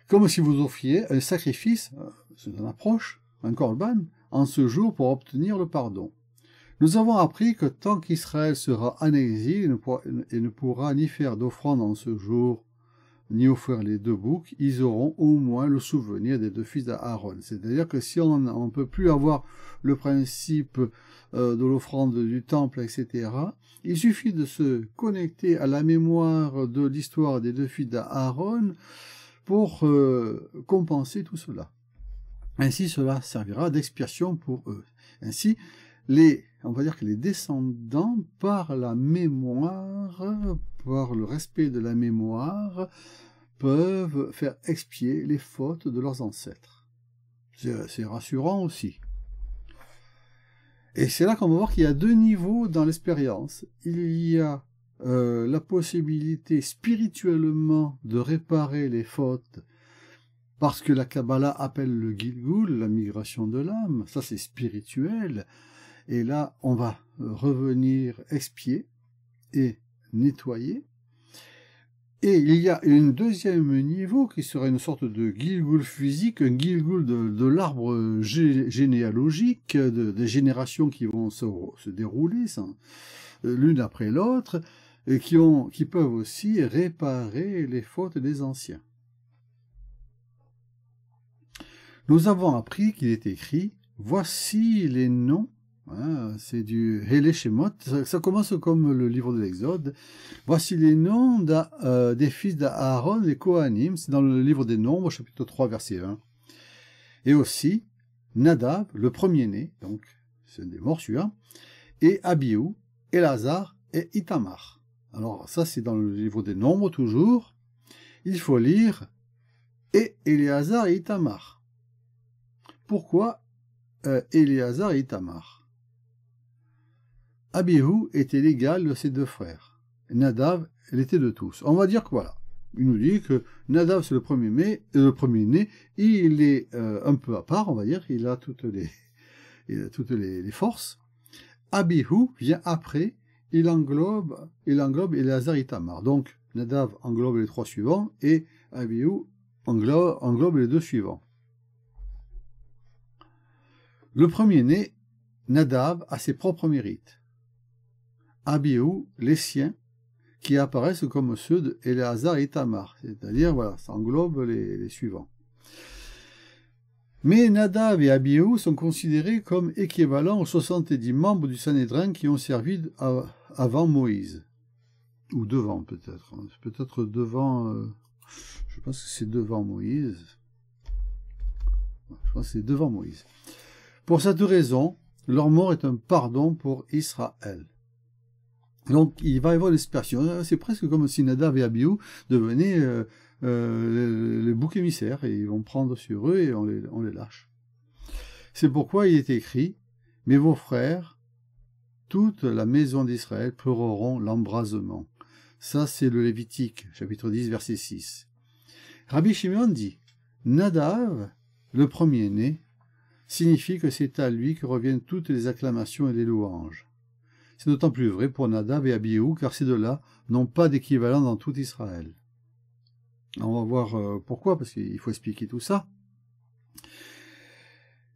Speaker 2: Comme si vous offriez un sacrifice, c'est une approche, un korban, en ce jour pour obtenir le pardon. Nous avons appris que tant qu'Israël sera en exil et ne pourra ni faire d'offrande en ce jour, ni offrir les 2 boucs, ils auront au moins le souvenir des 2 fils d'Aaron. C'est-à-dire que si on ne peut plus avoir le principe de l'offrande du temple, etc., il suffit de se connecter à la mémoire de l'histoire des 2 fils d'Aaron pour compenser tout cela. Ainsi, cela servira d'expiation pour eux. Ainsi, on va dire que les descendants, par la mémoire, par le respect de la mémoire, peuvent faire expier les fautes de leurs ancêtres. C'est rassurant aussi. Et c'est là qu'on va voir qu'il y a 2 niveaux dans l'expérience. Il y a la possibilité spirituellement de réparer les fautes parce que la Kabbalah appelle le Gilgul, la migration de l'âme, ça c'est spirituel, et là on va revenir expier et nettoyer. Et il y a un deuxième niveau qui serait une sorte de Gilgul physique, un Gilgul de l'arbre généalogique, des générations qui vont se dérouler l'une après l'autre, et qui peuvent aussi réparer les fautes des anciens. Nous avons appris qu'il est écrit « Voici les noms », c'est du Hele Shemot, ça commence comme le livre de l'Exode. « Voici les noms des fils d'Aaron, les Kohanim », c'est dans le livre des Nombres, chapitre 3, verset 1. Et aussi, Nadav, le premier-né, donc c'est un des morts, et Abihu, Elazar et Itamar. Alors ça c'est dans le livre des Nombres toujours. Il faut lire et Éléazar et Itamar. Pourquoi Éléazar et Itamar? Abihu était l'égal de ses 2 frères. Nadav, elle était de tous. On va dire que voilà. Il nous dit que Nadav c'est le premier-né, il est un peu à part, on va dire, il a toutes les forces. Abihu vient après. Il englobe Éléazar et Itamar. Donc, Nadav englobe les 3 suivants et Abihu englobe les 2 suivants. Le premier-né, Nadav, a ses propres mérites. Abihu, les siens, qui apparaissent comme ceux d'Éléazar et Itamar. C'est-à-dire, voilà, ça englobe les suivants. Mais Nadav et Abihu sont considérés comme équivalents aux 70 membres du Sanhédrin qui ont servi avant Moïse. Ou devant, peut-être. Peut-être devant... je pense que c'est devant Moïse. Je pense que c'est devant Moïse. Pour cette raison, leur mort est un pardon pour Israël. Donc, il va y avoir l'expiation. C'est presque comme si Nadav et Abihu devenaient le bouc émissaire, et ils vont prendre sur eux et on les lâche. C'est pourquoi il est écrit, « Mais vos frères, toute la maison d'Israël pleureront l'embrasement. » Ça, c'est le Lévitique, chapitre 10, verset 6. Rabbi Shimon dit, « Nadav, le premier-né, signifie que c'est à lui que reviennent toutes les acclamations et les louanges. » C'est d'autant plus vrai pour Nadav et Abihu, car ces deux-là n'ont pas d'équivalent dans tout Israël. On va voir pourquoi, parce qu'il faut expliquer tout ça.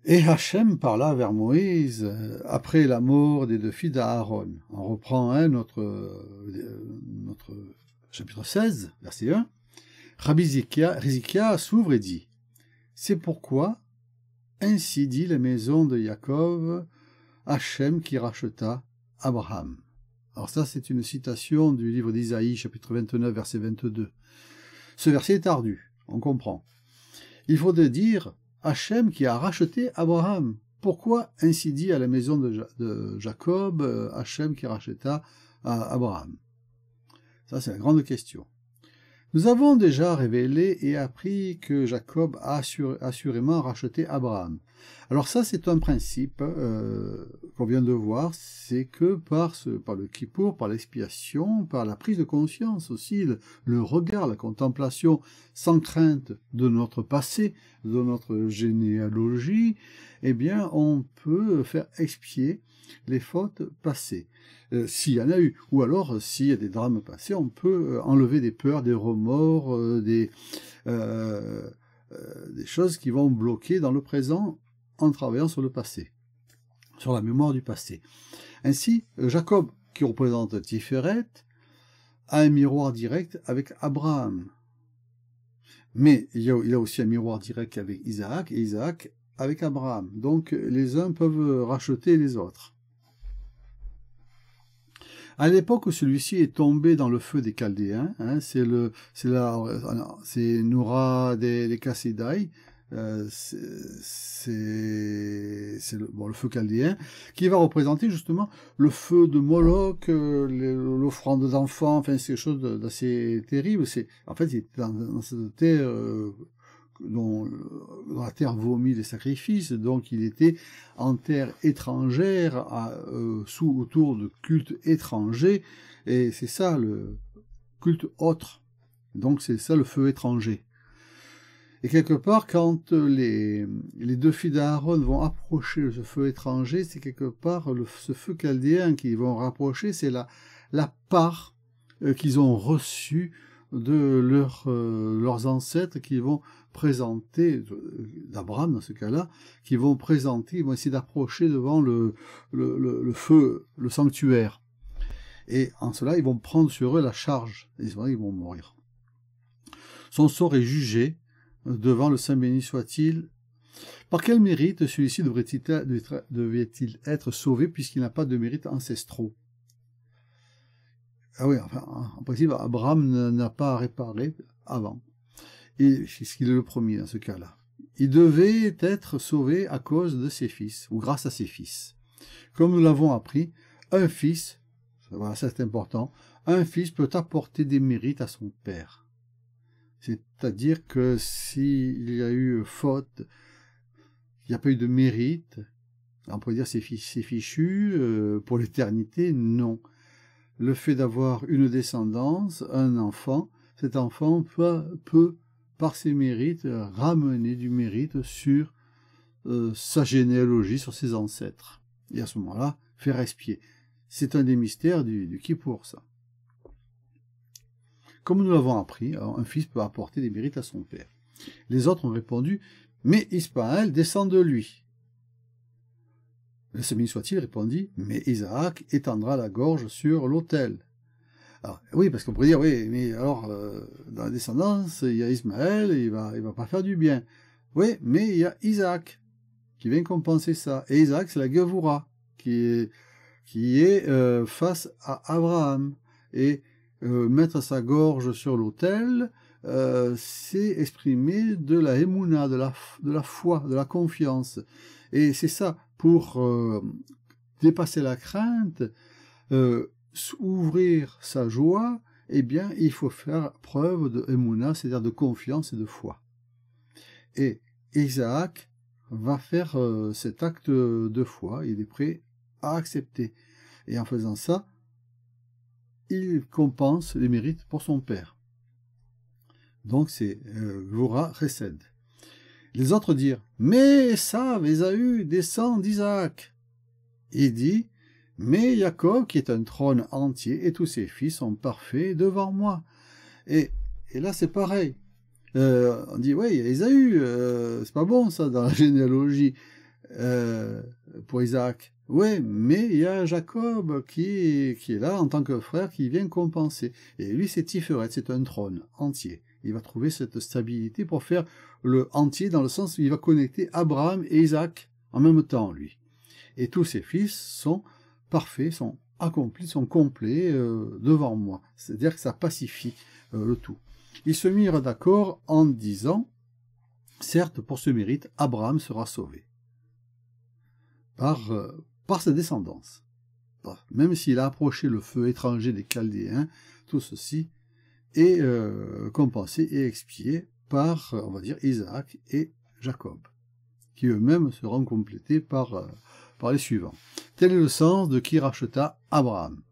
Speaker 2: Et Hachem parla vers Moïse après la mort des deux filles d'Aaron. On reprend notre chapitre 16, verset 1. Rabbi Rizkia s'ouvre et dit, « C'est pourquoi, ainsi dit la maison de Jacob, Hachem qui racheta Abraham. » Alors ça, c'est une citation du livre d'Isaïe, chapitre 29, verset 22. Ce verset est ardu, on comprend. Il faudrait dire Hachem qui a racheté Abraham. Pourquoi ainsi dit à la maison de Jacob, Hachem qui racheta Abraham? Ça, c'est la grande question. Nous avons déjà révélé et appris que Jacob a assurément racheté Abraham. Alors ça, c'est un principe qu'on vient de voir, c'est que par le Kippour, par l'expiation, par la prise de conscience aussi, le regard, la contemplation sans crainte de notre passé, de notre généalogie, eh bien, on peut faire expier les fautes passées. S'il y en a eu, ou alors s'il y a des drames passés, on peut enlever des peurs, des remords, des choses qui vont bloquer dans le présent en travaillant sur le passé, sur la mémoire du passé. Ainsi, Jacob, qui représente Tiferet, a un miroir direct avec Abraham. Mais il a aussi un miroir direct avec Isaac, et Isaac avec Abraham. Donc les uns peuvent racheter les autres. À l'époque où celui-ci est tombé dans le feu des Chaldéens, hein, c'est Noura des Kassédaï, c'est le feu chaldéen, qui va représenter justement le feu de Moloch, l'offrande d'enfants, enfin c'est quelque chose d'assez terrible. En fait, il était dans cette terre dont la terre vomit les sacrifices, donc il était en terre étrangère, autour de cultes étrangers, et c'est ça le culte autre. Donc c'est ça le feu étranger. Et quelque part, quand les deux filles d'Aaron vont approcher ce feu étranger, c'est quelque part ce feu chaldéen qu'ils vont rapprocher, c'est la part qu'ils ont reçue de leurs ancêtres qui vont présenter, d'Abraham dans ce cas-là, qui vont présenter, ils vont essayer d'approcher devant le feu, le sanctuaire. Et en cela, ils vont prendre sur eux la charge, et ils vont mourir. Son sort est jugé devant le Saint béni soit-il. Par quel mérite celui-ci devait-il être sauvé puisqu'il n'a pas de mérite ancestraux? Ah oui, enfin, en principe, Abraham n'a pas à réparer avant. Et puisqu'il est le premier dans ce cas-là. Il devait être sauvé à cause de ses fils, ou grâce à ses fils. Comme nous l'avons appris, un fils, voilà, ça c'est important, un fils peut apporter des mérites à son père. C'est-à-dire que s'il y a eu faute, il n'y a pas eu de mérite, on pourrait dire c'est fichu, pour l'éternité, non. Le fait d'avoir une descendance, un enfant, cet enfant peut par ses mérites, ramener du mérite sur sa généalogie, sur ses ancêtres. Et à ce moment-là, faire expier. C'est un des mystères du Kippour, ça. Comme nous l'avons appris, un fils peut apporter des mérites à son père. Les autres ont répondu, mais Ismaël descend de lui. Le Saint soit-il répondit, mais Isaac étendra la gorge sur l'autel. Alors, oui, parce qu'on pourrait dire, oui, mais alors, dans la descendance, il y a Ismaël, et il va pas faire du bien. Oui, mais il y a Isaac qui vient compenser ça. Et Isaac, c'est la Gevura qui est face à Abraham. Et mettre sa gorge sur l'autel, c'est exprimer de la émouna, de la foi, de la confiance. Et c'est ça, pour dépasser la crainte, ouvrir sa joie, eh bien, il faut faire preuve de émouna, c'est-à-dire de confiance et de foi. Et Isaac va faire cet acte de foi, il est prêt à accepter. Et en faisant ça, il compense les mérites pour son père. Donc c'est Gvura Chesed. Les autres dirent, mais Esav, Ésaü, descend d'Isaac. Il dit, mais Jacob, qui est un trône entier, et tous ses fils sont parfaits devant moi. Et là c'est pareil. On dit, oui, Ésaü, c'est pas bon ça dans la généalogie pour Isaac. Oui, mais il y a Jacob qui est là en tant que frère, qui vient compenser. Et lui, c'est Tiferet, c'est un trône entier. Il va trouver cette stabilité pour faire le entier, dans le sens où il va connecter Abraham et Isaac en même temps, lui. Et tous ses fils sont parfaits, sont accomplis, sont complets devant moi. C'est-à-dire que ça pacifie le tout. Ils se mirent d'accord en disant, certes, pour ce mérite, Abraham sera sauvé par sa descendance. Même s'il a approché le feu étranger des Chaldéens, tout ceci est compensé et expié par, on va dire, Isaac et Jacob, qui eux-mêmes seront complétés par les suivants. Tel est le sens de qui racheta Abraham.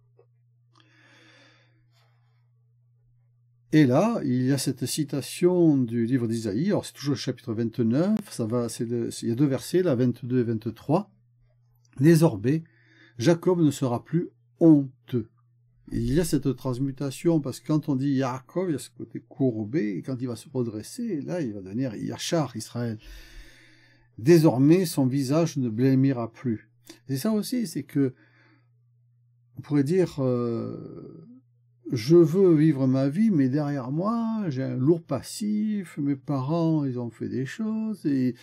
Speaker 2: Et là, il y a cette citation du livre d'Isaïe, alors c'est toujours le chapitre 29, il y a deux versets, là, 22 et 23. Désormais, Jacob ne sera plus honteux. Il y a cette transmutation, parce que quand on dit Yaakov, il y a ce côté courbé, et quand il va se redresser, là, il va devenir Yachar, Israël. Désormais, son visage ne blêmira plus. Et ça aussi, c'est que, on pourrait dire, je veux vivre ma vie, mais derrière moi, j'ai un lourd passif, mes parents, ils ont fait des choses, et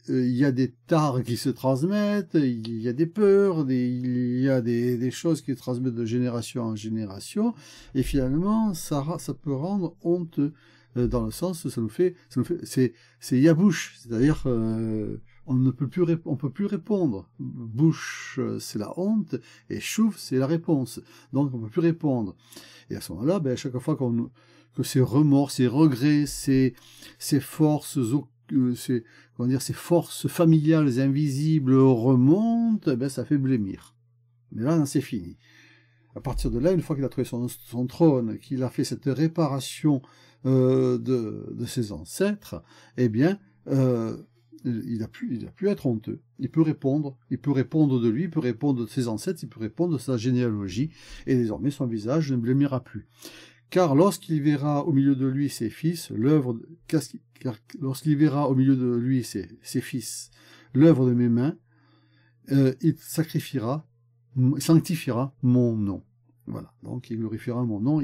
Speaker 2: il y a des tares qui se transmettent, il y a des peurs, il y a des choses qui se transmettent de génération en génération, et finalement, ça peut rendre honteux, dans le sens, c'est yabouche, c'est-à-dire, on peut plus répondre. Bouche, c'est la honte, et chouf, c'est la réponse. Donc, on peut plus répondre. Et à ce moment-là, à chaque fois que ces remords, ces regrets, ces forces, ces forces familiales invisibles remontent, ça fait blêmir. Mais là, c'est fini. À partir de là, une fois qu'il a trouvé son trône, qu'il a fait cette réparation de ses ancêtres, eh bien, il a pu être honteux. Il peut répondre de lui, il peut répondre de ses ancêtres, il peut répondre de sa généalogie, et désormais son visage ne blêmira plus. Car lorsqu'il verra au milieu de lui ses fils, lorsqu'il verra au milieu de lui ses fils, l'œuvre de mes mains, il sanctifiera mon nom. Voilà. Donc il glorifiera mon nom.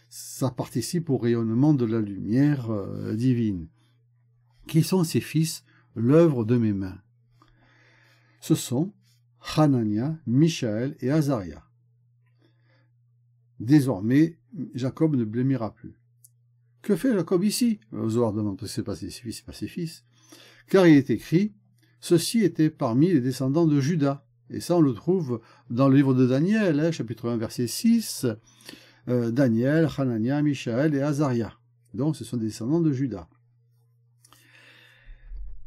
Speaker 2: Ça participe au rayonnement de la lumière divine. Qui sont ces fils, l'œuvre de mes mains? Ce sont Hanania, Michaël et Azaria. Désormais, Jacob ne blêmira plus. Que fait Jacob ici? Zohar demande, parce que c'est pas ses fils, c'est pas ses fils. Car il est écrit, ceux-ci étaient parmi les descendants de Juda. Et ça, on le trouve dans le livre de Daniel, chapitre 1, verset 6. Daniel, Hanania, Michaël et Azaria. Donc, ce sont des descendants de Juda.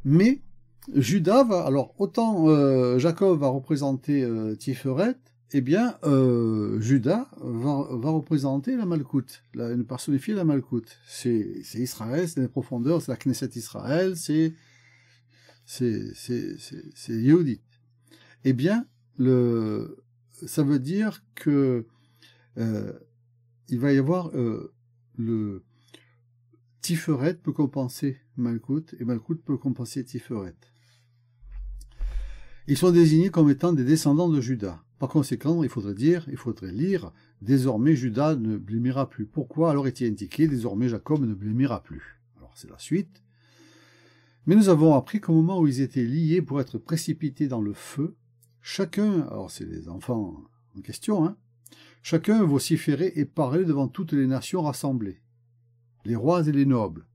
Speaker 2: Mais, Juda va, alors, autant Jacob va représenter Tiferet, eh bien, Juda va représenter la Malkout, personnifier la Malkout. C'est Israël, c'est les profondeurs, c'est la Knesset Israël, c'est Yehudit. Eh bien, ça veut dire que il va y avoir le Tiferet peut compenser Malkout, et Malkout peut compenser Tiferet. Ils sont désignés comme étant des descendants de Juda. Par conséquent, il faudrait lire, désormais Juda ne blêmira plus. Pourquoi alors est-il indiqué, désormais Jacob ne blêmira plus? Alors c'est la suite.
Speaker 1: Mais nous avons appris qu'au moment où ils étaient liés pour être précipités dans le feu, chacun, alors c'est les enfants en question, hein, chacun vociférait et parlait devant toutes les nations rassemblées, les rois et les nobles.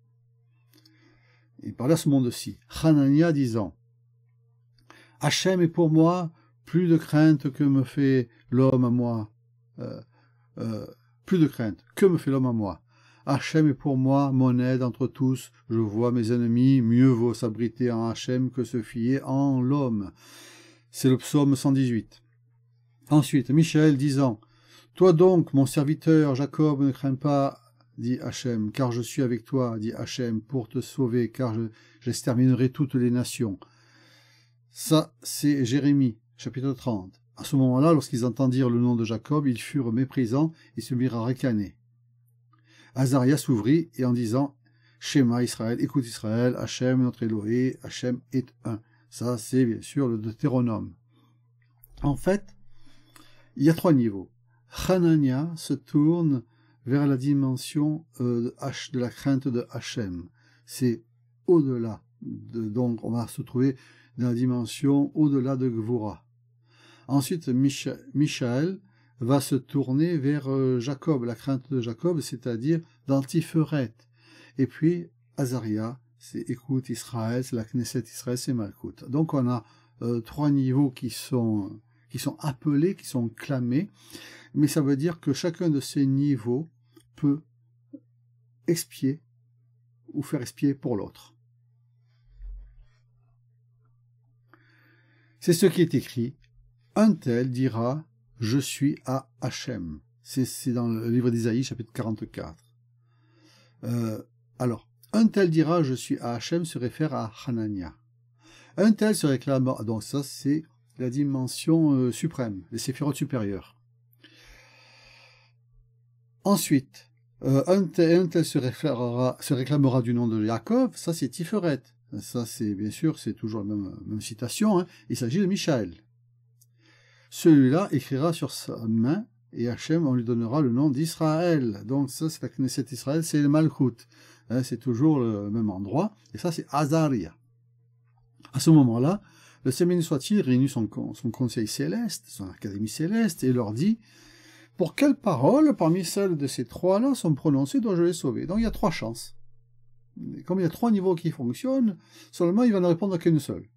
Speaker 1: Il parlait à ce monde-ci. Hanania disant, Hachem est pour moi plus de crainte que me fait l'homme à moi. Plus de crainte que me fait l'homme à moi. Hachem est pour moi mon aide entre tous. Je vois mes ennemis, mieux vaut s'abriter en Hachem que se fier en l'homme. C'est le psaume 118. Ensuite, Michaël disant, toi donc, mon serviteur Jacob, ne crains pas, dit Hachem, car je suis avec toi, dit Hachem, pour te sauver, car j'exterminerai toutes les nations. Ça, c'est Jérémie, chapitre 30. À ce moment-là, lorsqu'ils entendirent le nom de Jacob, ils furent méprisants et se mirent à ricaner. Azaria s'ouvrit et en disant, Shema Israël, écoute Israël, Hachem, notre Elohé, Hachem est un. Ça, c'est bien sûr le Deutéronome. En fait, il y a 3 niveaux. Hanania se tourne vers la dimension de la crainte de Hachem. C'est au-delà. Donc, on va se trouver dans la dimension au-delà de Gvura. Ensuite, Michaël va se tourner vers Jacob, la crainte de Jacob, c'est-à-dire d'Antiferet. Et puis, Azaria, c'est écoute Israël, c'est la Knesset Israël, c'est Malkout. Donc, on a 3 niveaux qui sont appelés, qui sont clamés, mais ça veut dire que chacun de ces niveaux peut expier ou faire expier pour l'autre. C'est ce qui est écrit. Un tel dira « Je suis à Hachem ». C'est dans le livre d'Isaïe, chapitre 44. Alors, un tel dira « Je suis à Hachem » se réfère à Hanania. Un tel se réclame... Donc ça, c'est la dimension suprême, les séphirotes supérieures. Ensuite, un tel se réclamera du nom de Jacob, ça c'est Tiferet. Ça, c'est bien sûr, c'est toujours la même citation. Hein. Il s'agit de Michaël. Celui-là écrira sur sa main, et Hachem, on lui donnera le nom d'Israël. Donc ça, c'est la Knesset Israël, c'est le Malkout. Hein, c'est toujours le même endroit. Et ça, c'est Azaria. À ce moment-là, le Saint béni soit-il réunit son conseil céleste, son académie céleste, et leur dit, pour quelles paroles, parmi celles de ces 3-là, sont prononcées, dois-je les sauver? Donc il y a 3 chances. Comme il y a 3 niveaux qui fonctionnent, seulement il va ne répondre qu'une seule.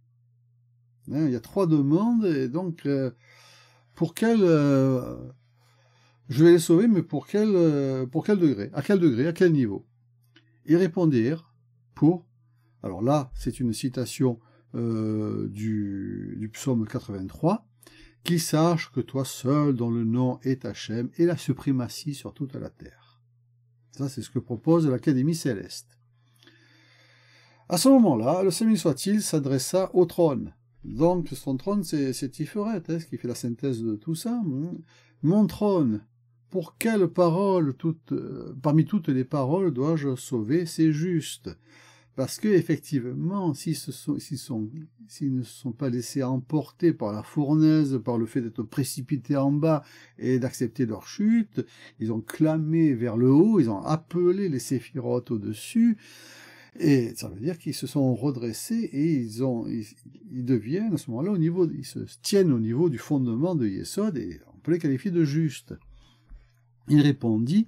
Speaker 1: Hein, il y a 3 demandes, et donc, pour quel... je vais les sauver, mais pour quel degré? À quel degré? À quel niveau? Ils répondirent pour... Alors là, c'est une citation du psaume 83. « Qu'ils sachent que toi seul, dont le nom est Hachem, et la suprématie sur toute la terre. » Ça, c'est ce que propose l'Académie céleste. À ce moment-là, le Saint béni soit-il s'adressa au trône. Donc, son trône, c'est Tiferet, hein, ce qui fait la synthèse de tout ça. Mon trône, pour quelle parole, parmi toutes les paroles, dois-je sauver? C'est juste. Parce que, effectivement, s'ils ne se sont pas laissés emporter par la fournaise, par le fait d'être précipités en bas et d'accepter leur chute, ils ont clamé vers le haut, ils ont appelé les séphirotes au-dessus, et ça veut dire qu'ils se sont redressés et ils deviennent à ce moment-là ils se tiennent au niveau du fondement de Yesod et on peut les qualifier de justes. Il répondit,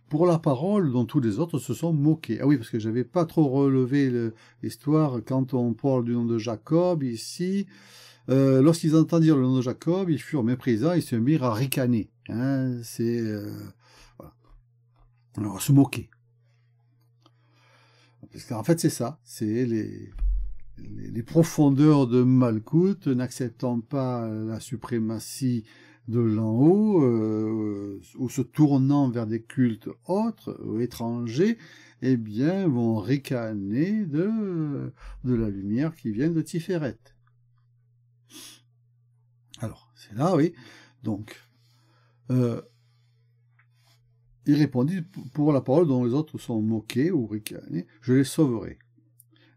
Speaker 1: pour la parole dont tous les autres se sont moqués. Ah oui, parce que j'avais pas trop relevé l'histoire quand on parle du nom de Jacob ici. Lorsqu'ils entendirent le nom de Jacob, ils furent méprisants, ils se mirent à ricaner. Hein, voilà. Alors, se moquer. Parce qu'en fait, c'est ça. C'est les profondeurs de Malkout, n'acceptant pas la suprématie de l'en haut, ou se tournant vers des cultes autres ou étrangers, eh bien, vont ricaner de la lumière qui vient de Tiferet. Alors, c'est là, oui. Donc, il répondit, pour la parole dont les autres sont moqués ou ricanés, je les sauverai.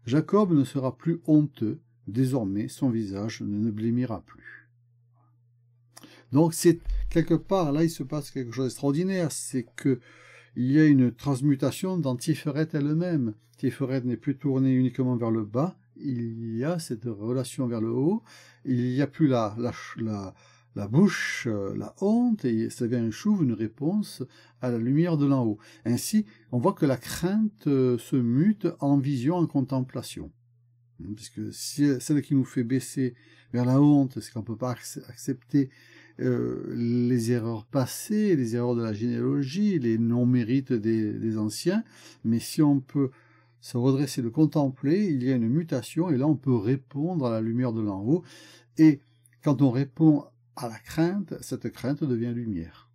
Speaker 1: Jacob ne sera plus honteux, désormais son visage ne blêmira plus. Donc, c'est quelque part, là, il se passe quelque chose d'extraordinaire, c'est que il y a une transmutation dans Tiferet elle-même. Tiferet n'est plus tournée uniquement vers le bas, il y a cette relation vers le haut, il n'y a plus la bouche, la honte, et ça devient un chouv, une réponse à la lumière de l'en haut. Ainsi, on voit que la crainte se mute en vision, en contemplation. Puisque celle qui nous fait baisser vers la honte, c'est qu'on ne peut pas accepter les erreurs passées, les erreurs de la généalogie, les non-mérites des anciens, mais si on peut se redresser, le contempler, il y a une mutation, et là on peut répondre à la lumière de l'en haut, et quand on répond à la crainte, cette crainte devient lumière.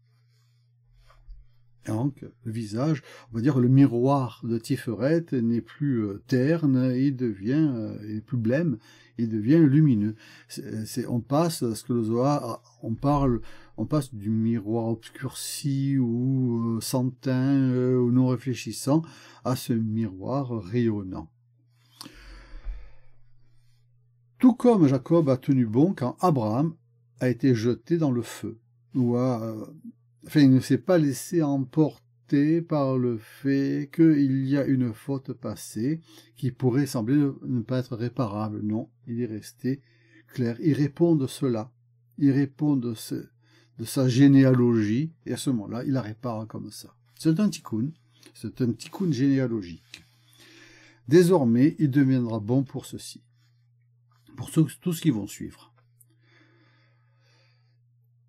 Speaker 1: Et donc, le visage, on va dire le miroir de Tiferet n'est plus terne, il n'est plus blême, il devient lumineux. On passe, ce que le Zohar, on passe du miroir obscurci ou sans teint ou non réfléchissant à ce miroir rayonnant. Tout comme Jacob a tenu bon quand Abraham a été jeté dans le feu, il ne s'est pas laissé emporter par le fait qu'il y a une faute passée qui pourrait sembler ne pas être réparable. Non, il est resté clair. Il répond de cela. Il répond de sa généalogie, et à ce moment-là, il la répare comme ça. C'est un tikkun généalogique. Désormais, il deviendra bon pour ceci, pour tous ceux qui vont suivre.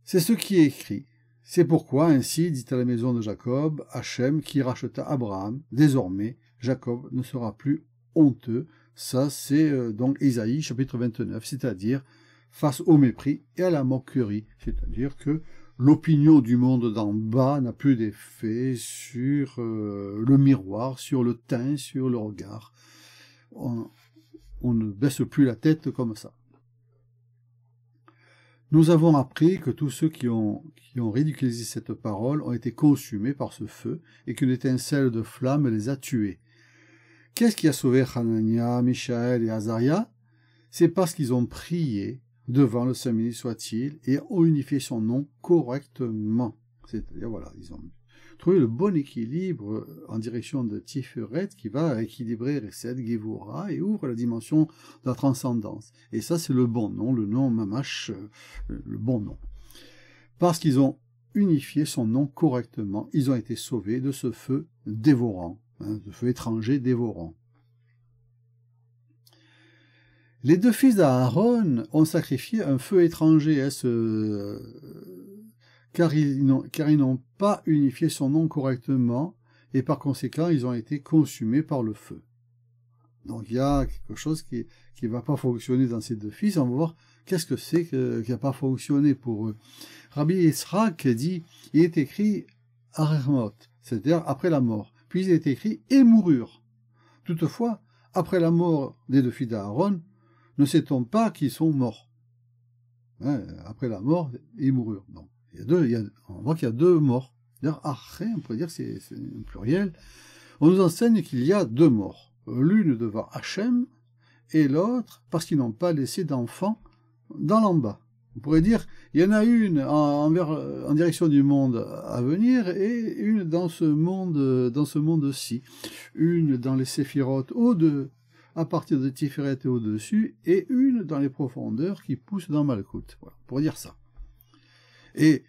Speaker 1: C'est ce qui est écrit. C'est pourquoi, ainsi, dit à la maison de Jacob, Hachem, qui racheta Abraham, désormais, Jacob ne sera plus honteux. Ça, c'est donc Isaïe, chapitre 29, c'est-à-dire face au mépris et à la moquerie. C'est-à-dire que l'opinion du monde d'en bas n'a plus d'effet sur le miroir, sur le teint, sur le regard. On ne baisse plus la tête comme ça. Nous avons appris que tous ceux qui ont ridiculisé cette parole ont été consumés par ce feu et qu'une étincelle de flamme les a tués. Qu'est-ce qui a sauvé Hanania, Mishaël et Azaria? C'est parce qu'ils ont prié devant le Saint ministre soit-il et ont unifié son nom correctement. C'est-à-dire, voilà, ils ont trouvé le bon équilibre en direction de Tiferet qui va équilibrer Resed, Gevura et ouvre la dimension de la transcendance. Et ça, c'est le bon nom, le nom Mamash, le bon nom. Parce qu'ils ont unifié son nom correctement, ils ont été sauvés de ce feu dévorant, ce feu étranger dévorant. Les deux fils d'Aaron ont sacrifié un feu étranger, car ils n'ont pas unifié son nom correctement, et par conséquent, ils ont été consumés par le feu. Donc il y a quelque chose qui ne va pas fonctionner dans ces deux fils. On va voir qu'est-ce que c'est qui n'a pas fonctionné pour eux. Rabbi Yitzhak dit, il est écrit Arermot, c'est-à-dire après la mort. Puis il est écrit et moururent. Toutefois, après la mort des deux fils d'Aaron, ne sait-on pas qu'ils sont morts. Après la mort, ils moururent. Donc, on voit qu'il y a deux morts. D'ailleurs, après, on peut dire que c'est un pluriel. On nous enseigne qu'il y a deux morts. L'une devant Hachem et l'autre parce qu'ils n'ont pas laissé d'enfants dans l'en-bas. On pourrait dire il y en a une en direction du monde à venir et une dans ce monde-ci. Une dans les séphirotes à partir de Tiferet et au-dessus, et une dans les profondeurs qui pousse dans Malkout. Voilà, pour dire ça. Et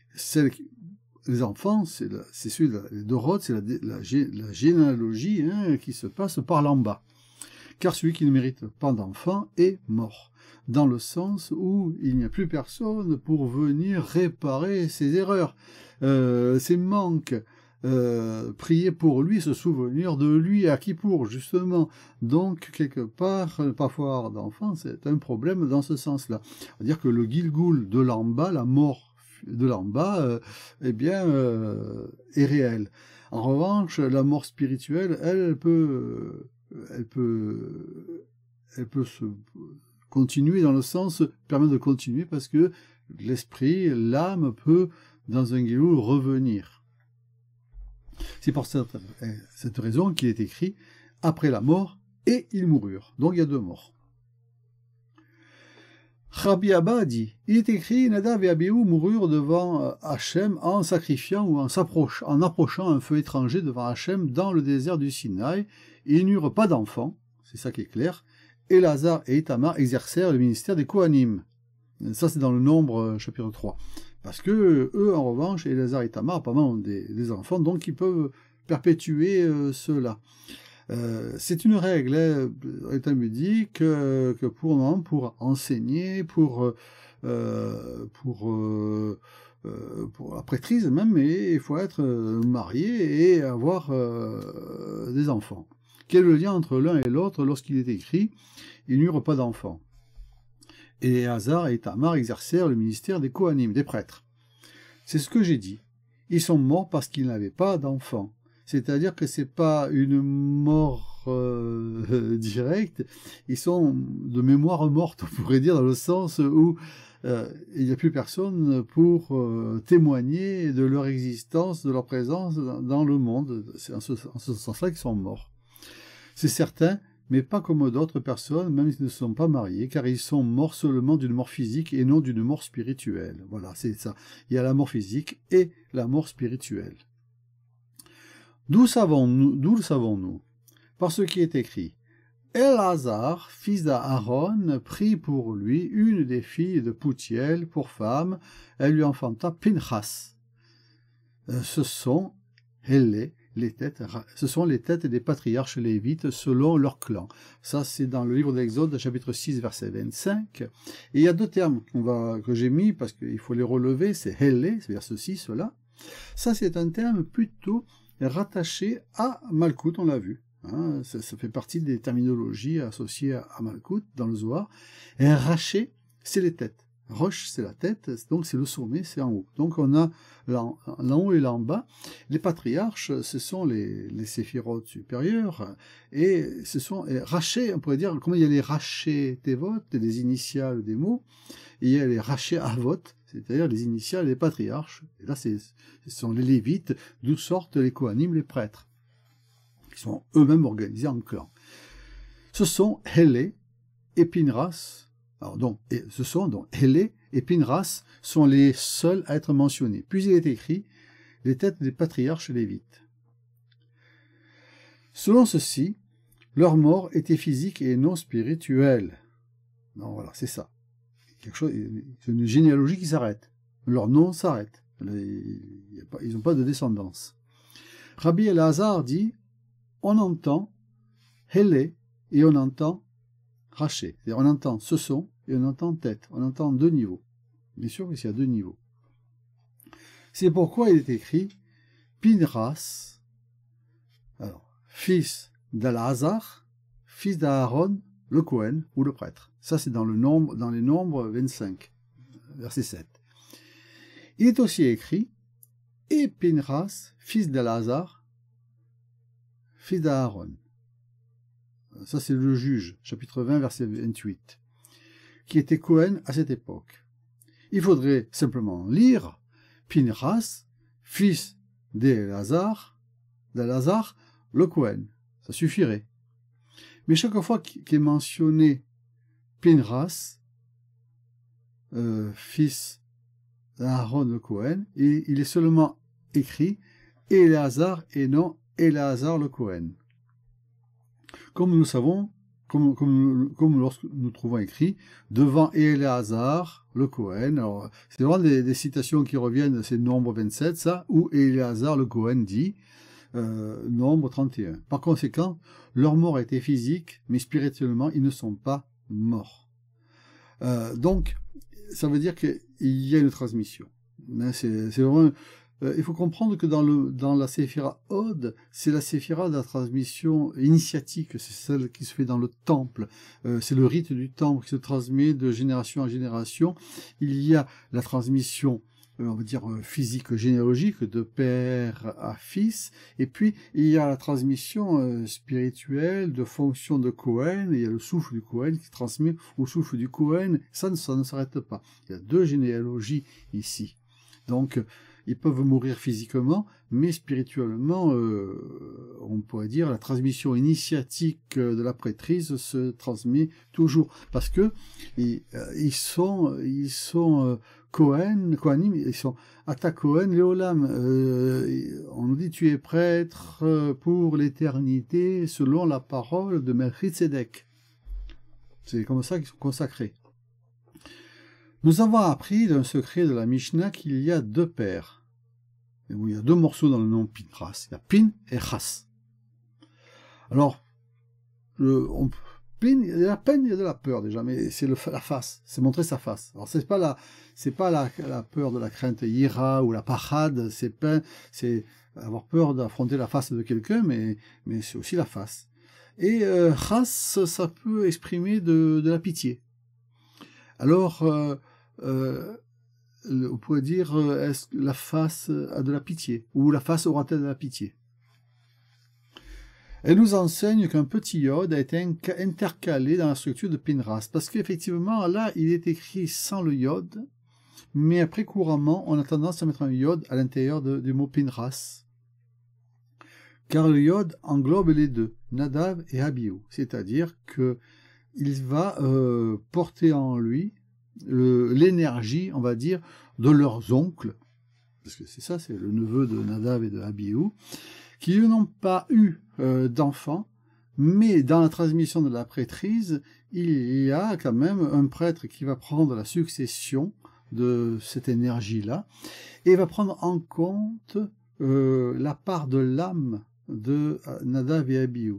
Speaker 1: les enfants, c'est les Dorot, c'est la généalogie qui se passe par l'en bas. Car celui qui ne mérite pas d'enfant est mort, dans le sens où il n'y a plus personne pour venir réparer ses erreurs, ses manques, prier pour lui, se souvenir de lui à Kippour, justement. Donc, quelque part, ne pas avoir d'enfant, c'est un problème dans ce sens-là. C'est-à-dire que le Gilgoul de l'en bas, la mort de l'en bas, est réelle. En revanche, la mort spirituelle, elle peut se continuer dans le sens, permettre de continuer parce que l'esprit, l'âme peut, dans un Gilgoul, revenir. C'est pour cette raison qu'il est écrit après la mort et ils moururent. Donc il y a deux morts.
Speaker 2: Rabbi Abba dit, il est écrit, Nadav et Abihu moururent devant Hachem en sacrifiant ou en approchant un feu étranger devant Hachem dans le désert du Sinaï. Ils n'eurent pas d'enfants, c'est ça qui est clair. Elazar et Itamar exercèrent le ministère des Kohanim. Ça, c'est dans le Nombre, chapitre 3. Parce que eux, en revanche, Elazar et Itamar, apparemment, ont des enfants, donc ils peuvent perpétuer cela. C'est une règle talmudique que pour enseigner, pour la prêtrise même, mais il faut être marié et avoir des enfants. Quel est le lien entre l'un et l'autre lorsqu'il est écrit « Ils n'eurent pas d'enfants ». Et Hazar et Tamar exercèrent le ministère des Kohanim, des prêtres. C'est ce que j'ai dit. Ils sont morts parce qu'ils n'avaient pas d'enfants. C'est-à-dire que c'est pas une mort directe, ils sont de mémoire morte, on pourrait dire, dans le sens où il n'y a plus personne pour témoigner de leur existence, de leur présence dans le monde. C'est en ce sens-là qu'ils sont morts. C'est certain, mais pas comme d'autres personnes, même s'ils ne sont pas mariés, car ils sont morts seulement d'une mort physique et non d'une mort spirituelle. Voilà, c'est ça. Il y a la mort physique et la mort spirituelle. D'où le savons-nous? Par ce qui est écrit. Elazar, fils d'Aaron, prit pour lui une des filles de Poutiel pour femme. Elle lui enfanta Pinchas. Ce sont les têtes des patriarches lévites selon leur clan. Ça, c'est dans le livre de l'Exode, chapitre 6, verset 25. Et il y a deux termes que j'ai mis parce qu'il faut les relever. C'est Hélé, c'est-à-dire ceci, cela. Ça, c'est un terme plutôt rattaché à Malkout, on l'a vu. Hein, ça fait partie des terminologies associées à Malkout dans le Zohar. Et Raché, c'est les têtes. Roche, c'est la tête, donc c'est le sommet, c'est en haut. Donc on a l'en haut et l'en bas. Les patriarches, ce sont les séphirotes supérieures, et ce sont Raché, on pourrait dire, comme il y a les Raché Tevot, des initiales des mots, et il y a les Raché Avot, c'est-à-dire les initiales des patriarches. Et là, ce sont les Lévites, d'où sortent les Kohanim, les prêtres, qui sont eux-mêmes organisés en clans. Ce sont Hélé et Pinras. Alors donc, Hélé et Pinras sont les seuls à être mentionnés. Puis il est écrit les têtes des patriarches lévites. Selon ceci, leur mort était physique et non spirituelle. Non, voilà, c'est ça. C'est une généalogie qui s'arrête. Leur nom s'arrête. Ils n'ont pas de descendance. Rabbi Elazar dit, on entend Hélé et on entend Raché. On entend ce son et on entend tête. On entend deux niveaux. Bien sûr qu'il y a deux niveaux. C'est pourquoi il est écrit Pinras, alors, fils d'Elazar, fils d'Aaron, le Kohen ou le prêtre. Ça, c'est dans les nombres 25, verset 7. Il est aussi écrit et Pinras, fils d'Elazar, fils d'Aaron. Ça, c'est le juge, chapitre 20, verset 28, qui était Kohen à cette époque. Il faudrait simplement lire Pinchas, fils d'Elazar, le Kohen. Ça suffirait. Mais chaque fois qu'est mentionné Pinchas, fils d'Aaron le Kohen, il est seulement écrit Elazar et non Elazar le Kohen. Comme nous le savons, comme lorsque nous trouvons écrit devant Éléazar le Kohen. Alors, c'est vraiment des citations qui reviennent, c'est Nombre 27, ça, où Éléazar le Kohen dit Nombre 31. Par conséquent, leur mort était physique, mais spirituellement, ils ne sont pas morts. Donc, ça veut dire qu'il y a une transmission. C'est vraiment... il faut comprendre que dans la séphira Od, c'est la séphira de la transmission initiatique, c'est celle qui se fait dans le temple, c'est le rite du temple qui se transmet de génération en génération. Il y a la transmission, on va dire, physique, généalogique, de père à fils, et puis il y a la transmission spirituelle, de fonction de Kohen, il y a le souffle du Kohen qui transmet au souffle du Kohen, ça ne s'arrête pas. Il y a deux généalogies ici. Donc, ils peuvent mourir physiquement, mais spirituellement, on pourrait dire, la transmission initiatique de la prêtrise se transmet toujours, parce que ils sont Kohanim, ils sont Ata Kohen Leolam. On nous dit tu es prêtre pour l'éternité selon la parole de Melchizedek. C'est comme ça qu'ils sont consacrés. Nous avons appris d'un secret de la Mishnah qu'il y a deux pères. Il y a deux morceaux dans le nom Pinchas. Il y a Pin et Chas. Alors, Pin, il y a de la peine, il y a de la peur déjà, mais c'est la face, c'est montrer sa face. Alors c'est pas la peur de la crainte ira ou la pachad, c'est avoir peur d'affronter la face de quelqu'un, mais c'est aussi la face. Et Chas, ça peut exprimer de la pitié. Alors, on pourrait dire, est-ce que la face a de la pitié, ou la face aura-t-elle de la pitié? Elle nous enseigne qu'un petit yod a été intercalé dans la structure de Pinchas, parce qu'effectivement, là, il est écrit sans le yod, mais après, couramment, on a tendance à mettre un yod à l'intérieur du mot Pinchas, car le yod englobe les deux, Nadav et Abihu, c'est-à-dire qu'il va porter en lui l'énergie, on va dire, de leurs oncles, parce que c'est ça, c'est le neveu de Nadav et de Abihu, qui n'ont pas eu d'enfants, mais dans la transmission de la prêtrise, il y a quand même un prêtre qui va prendre la succession de cette énergie-là, et va prendre en compte la part de l'âme de Nadav et Abihu.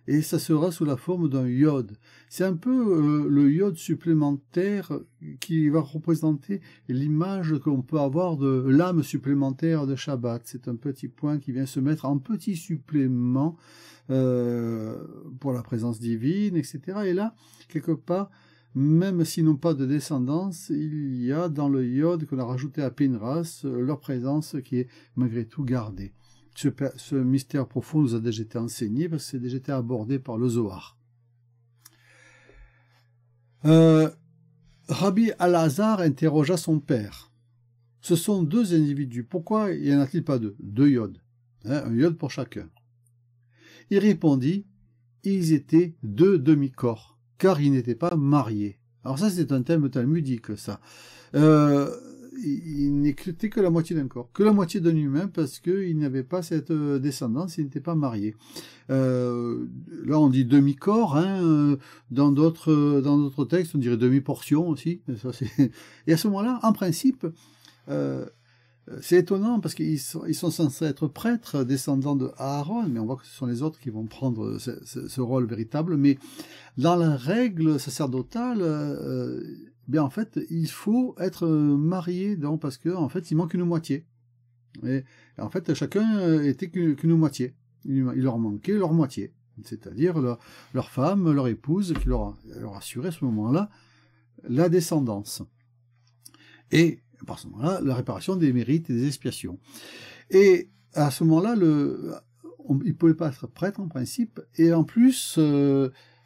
Speaker 2: Et ça sera sous la forme d'un yod. C'est un peu le yod supplémentaire qui va représenter l'image qu'on peut avoir de l'âme supplémentaire de Shabbat. C'est un petit point qui vient se mettre en petit supplément pour la présence divine, etc. Et là, quelque part, même s'ils n'ont pas de descendance, il y a dans le yod qu'on a rajouté à Pinchas leur présence qui est malgré tout gardée. Ce mystère profond nous a déjà été enseigné parce que c'est déjà été abordé par le Zohar. Rabbi Elazar interrogea son père. Ce sont deux individus. Pourquoi y en a-t-il pas deux? Deux yods. Un yod pour chacun. Il répondit, ils étaient deux demi-corps, car ils n'étaient pas mariés. Alors ça, c'est un thème talmudique, ça. Il n'était que la moitié d'un corps, que la moitié d'un humain, parce qu'il n'avait pas cette descendance, il n'était pas marié. Là, on dit demi-corps, hein, dans d'autres textes, on dirait demi-portion aussi. Et à ce moment-là, en principe, c'est étonnant, parce qu'ils sont censés être prêtres, descendants de Aaron, mais on voit que ce sont les autres qui vont prendre ce rôle véritable. Mais dans la règle sacerdotale, bien en fait, il faut être marié, donc, parce qu'en fait, il manque une moitié. Et en fait, chacun était qu'une moitié. Il leur manquait leur moitié. C'est-à-dire leur femme, leur épouse, qui leur assurait à ce moment-là la descendance. Et, par ce moment-là, la réparation des mérites et des expiations. Et à ce moment-là, il ne pouvait pas être prêtre en principe, et en plus...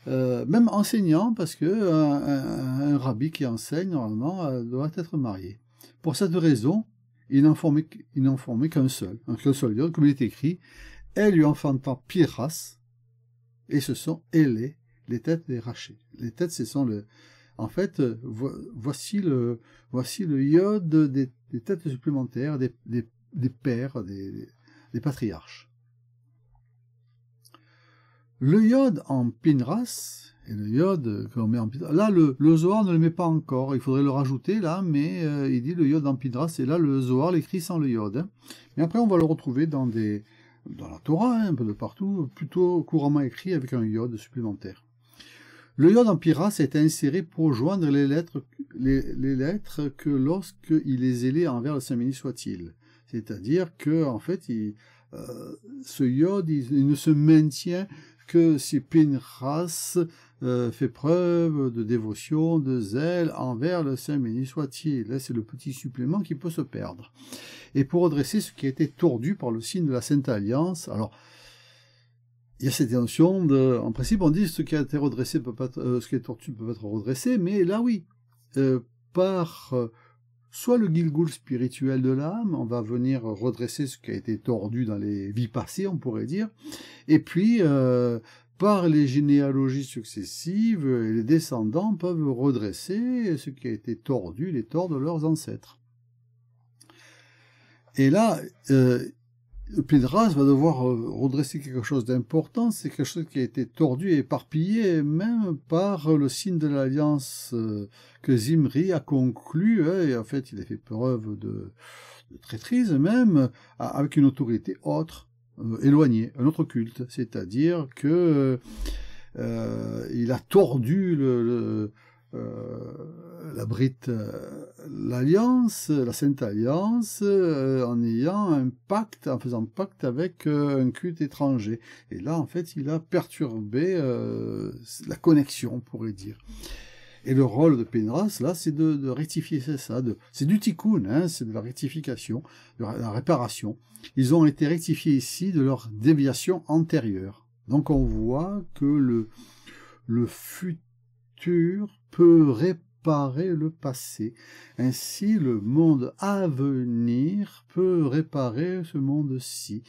Speaker 2: même enseignant, parce que un rabbi qui enseigne, normalement, doit être marié. Pour cette raison, il n'en formait qu'un seul yod, comme il est écrit, elle lui enfanta Pinchas, et ce sont les têtes des rachés. Les têtes, ce sont en fait, voici le yod des têtes supplémentaires, des pères, des patriarches. Le yod en Pinchas, et le yod qu'on met en Pinchas, là le Zohar ne le met pas encore, il faudrait le rajouter là, mais il dit le yod en Pinchas, et là le Zohar l'écrit sans le yod. Hein. Mais après on va le retrouver dans la Torah, hein, un peu de partout, plutôt couramment écrit avec un yod supplémentaire. Le yod en Pinchas est inséré pour joindre les lettres que lorsqu'il est zélé envers le Saint béni soit-il. C'est-à-dire que en fait, ce yod, il ne se maintient que si Pinchas fait preuve de dévotion, de zèle envers le Saint béni soit-il. Là, c'est le petit supplément qui peut se perdre. Et pour redresser ce qui a été tordu par le signe de la Sainte Alliance, alors, il y a cette notion en principe, on dit ce qui a été redressé ce qui est tordu peut être redressé, mais là, oui, par soit le Gilgul spirituel de l'âme, on va venir redresser ce qui a été tordu dans les vies passées, on pourrait dire,
Speaker 1: Et puis, par les généalogies successives, les descendants peuvent redresser ce qui a été tordu, les torts de leurs ancêtres. Et là, Pédras va devoir redresser quelque chose d'important, c'est quelque chose qui a été tordu et éparpillé, même par le signe de l'alliance que Zimri a conclu, hein, et en fait il a fait preuve de traîtrise même, avec une autorité autre, éloignée, un autre culte, c'est-à-dire que il a tordu la Brite, l'Alliance, la Sainte Alliance, en ayant un pacte, en faisant pacte avec un culte étranger. Et là, en fait, il a perturbé la connexion, on pourrait dire. Et le rôle de Pédras, là, c'est de rectifier ça. C'est du tikkun, hein, c'est de la rectification, de la réparation. Ils ont été rectifiés ici de leur déviation antérieure. Donc on voit que le futur peut réparer le passé. Ainsi, le monde à venir peut réparer ce monde-ci.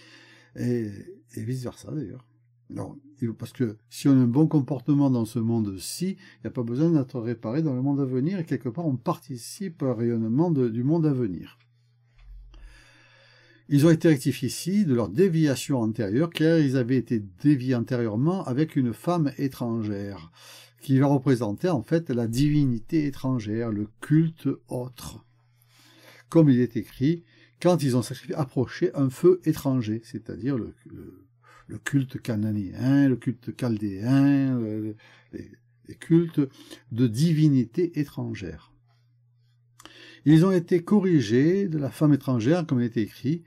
Speaker 1: Et vice-versa, d'ailleurs. Non, parce que si on a un bon comportement dans ce monde-ci, il n'y a pas besoin d'être réparé dans le monde à venir, et quelque part, on participe au rayonnement du monde à venir. Ils ont été rectifiés ici de leur déviation antérieure, car ils avaient été déviés antérieurement avec une femme étrangère, qui va représenter en fait la divinité étrangère, le culte autre. Comme il est écrit, quand ils ont approché un feu étranger, c'est-à-dire le culte cananéen, le culte chaldéen, les cultes de divinité étrangère. Ils ont été corrigés de la femme étrangère, comme il est écrit,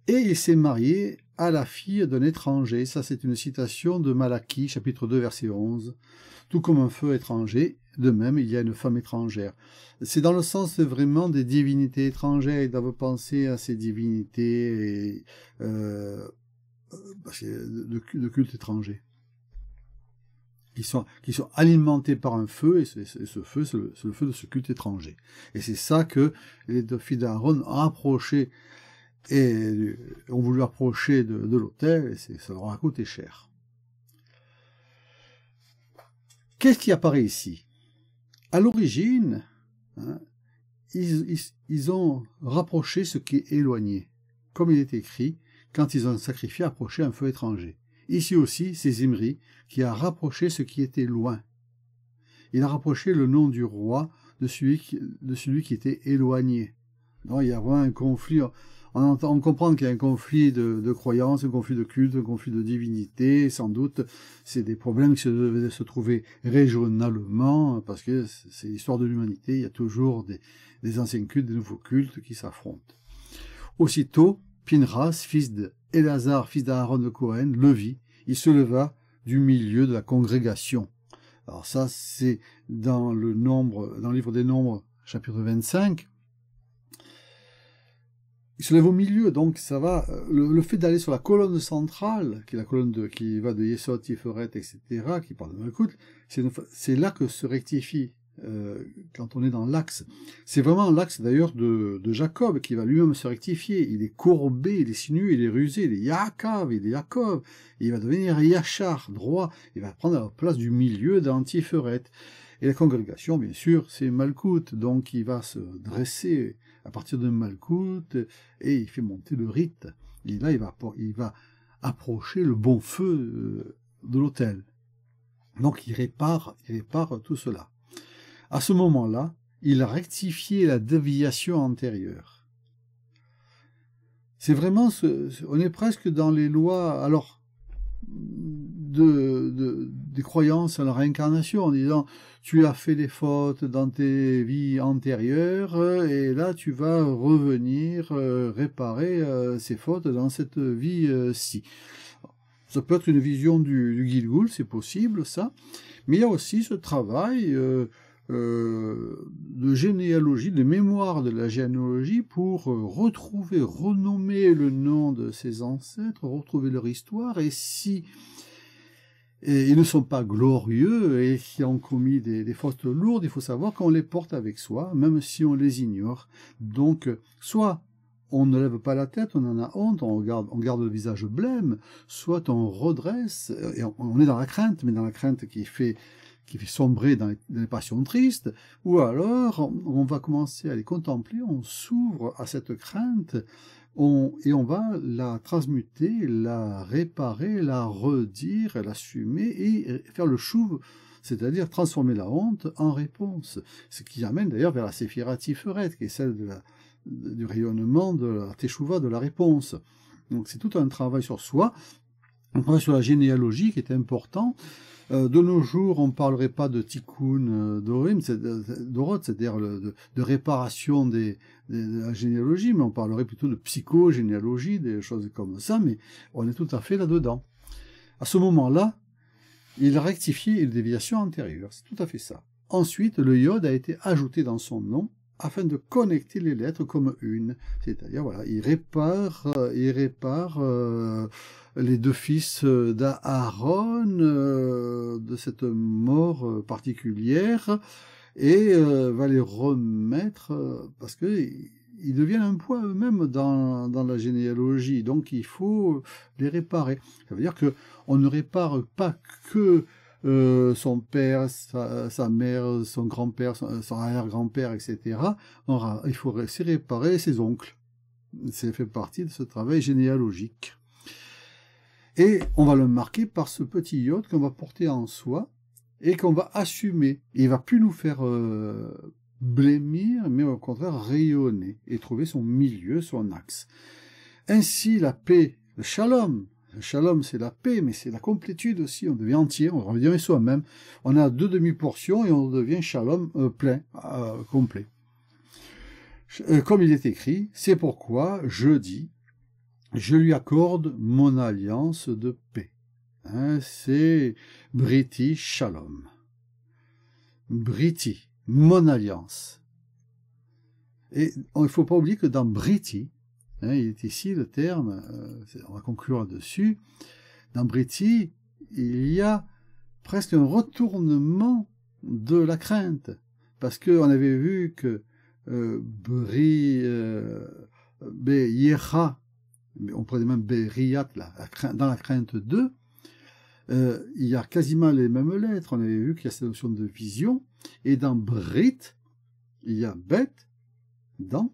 Speaker 1: et il s'est marié à la fille d'un étranger. Ça, c'est une citation de Malachie, chapitre 2, verset 11. Tout comme un feu étranger, de même, il y a une femme étrangère. C'est dans le sens vraiment des divinités étrangères. Ils doivent penser à ces divinités de culte étranger, qui sont alimentés par un feu, et ce feu, c'est le feu de ce culte étranger. Et c'est ça que les deux filles d'Aaron ont approché, et ont voulu approcher de l'autel, et ça leur a coûté cher. Qu'est-ce qui apparaît ici? À l'origine, hein, ils ont rapproché ce qui est éloigné, comme il est écrit, quand ils ont sacrifié, approché un feu étranger. Ici aussi, c'est Zimri qui a rapproché ce qui était loin. Il a rapproché le nom du roi de celui qui était éloigné. Donc, il y a vraiment un conflit. On comprend qu'il y a un conflit de croyances, un conflit de culte, un conflit de divinité. Sans doute, c'est des problèmes qui devaient se trouver régionalement, parce que c'est l'histoire de l'humanité. Il y a toujours des anciens cultes, des nouveaux cultes qui s'affrontent. Aussitôt, Pinras, fils d'Éléazar, fils d'Aaron de Cohen, le vit. Il se leva du milieu de la congrégation. Alors ça, c'est dans le livre des Nombres, chapitre 25. Il se lève au milieu, donc ça va. Le fait d'aller sur la colonne centrale, qui est la colonne qui va de Yesod, Tiferet, etc., qui parle de Malkout, c'est là que se rectifie quand on est dans l'axe. C'est vraiment l'axe d'ailleurs de Jacob qui va lui-même se rectifier. Il est courbé, il est sinueux, il est rusé, il est Yaakov, il est Yaakov. Il va devenir Yachar, droit. Il va prendre la place du milieu d'Antiferet. Et la congrégation, bien sûr, c'est Malkout, donc il va se dresser à partir de Malkout et il fait monter le rite. Et là, il va approcher le bon feu de l'autel. Donc il répare tout cela. À ce moment-là, il a rectifié la déviation antérieure. C'est vraiment, on est presque dans les lois, alors, des croyances à la réincarnation, en disant, tu as fait des fautes dans tes vies antérieures, et là, tu vas revenir réparer ces fautes dans cette vie-ci. Ça peut être une vision du Gilgul, c'est possible, ça, mais il y a aussi ce travail de généalogie, de mémoire de la généalogie pour retrouver, renommer le nom de ses ancêtres, retrouver leur histoire, et si ils ne sont pas glorieux et qui ont commis des fautes lourdes, il faut savoir qu'on les porte avec soi, même si on les ignore. Donc, soit
Speaker 2: on ne lève pas la tête, on en a honte, on garde le visage blême, soit on redresse, et on est dans la crainte, mais dans la crainte qui fait sombrer dans les passions tristes, ou alors on va commencer à les contempler, on s'ouvre à cette crainte, et on va la transmuter, la réparer, la redire, l'assumer, et faire le chouv, c'est-à-dire transformer la honte en réponse. Ce qui amène d'ailleurs vers la séphira Tiferet, qui est celle du rayonnement de la teshuva, de la réponse. Donc c'est tout un travail sur soi, un travail sur la généalogie qui est important. De nos jours, on ne parlerait pas de tikkun dorot, c'est-à-dire de réparation de la généalogie, mais on parlerait plutôt de psychogénéalogie, des choses comme ça, mais on est tout à fait là-dedans. À ce moment-là, il a rectifié une déviation antérieure, c'est tout à fait ça. Ensuite, le yod a été ajouté dans son nom afin de connecter les lettres comme une, c'est-à-dire, voilà, il répare les deux fils d'Aaron de cette mort particulière et va les remettre parce que ils deviennent un poids eux-mêmes dans la généalogie, donc il faut les réparer. Ça veut dire que on ne répare pas que son père, sa mère, son grand-père, son arrière-grand-père, etc. Il faut aussi réparer ses oncles. Ça fait partie de ce travail généalogique. Et on va le marquer par ce petit yod qu'on va porter en soi et qu'on va assumer. Il ne va plus nous faire blêmir, mais au contraire rayonner et trouver son milieu, son axe. Ainsi, la paix, le shalom, c'est la paix, mais c'est la complétude aussi. On devient entier, on revient soi-même. On a 2 demi-portions et on devient shalom plein, complet. Comme il est écrit, c'est pourquoi je dis, je lui accorde mon alliance de paix. Hein, c'est Briti Shalom. Briti, mon alliance. Et il ne faut pas oublier que dans Briti, hein, il est ici le terme, on va conclure là-dessus, dans Briti, il y a presque un retournement de la crainte. Parce qu'on avait vu que Yecha, on prenait même Beriyat, dans la crainte 2, il y a quasiment les mêmes lettres. On avait vu qu'il y a cette notion de vision. Et dans Brit, il y a Bet, dans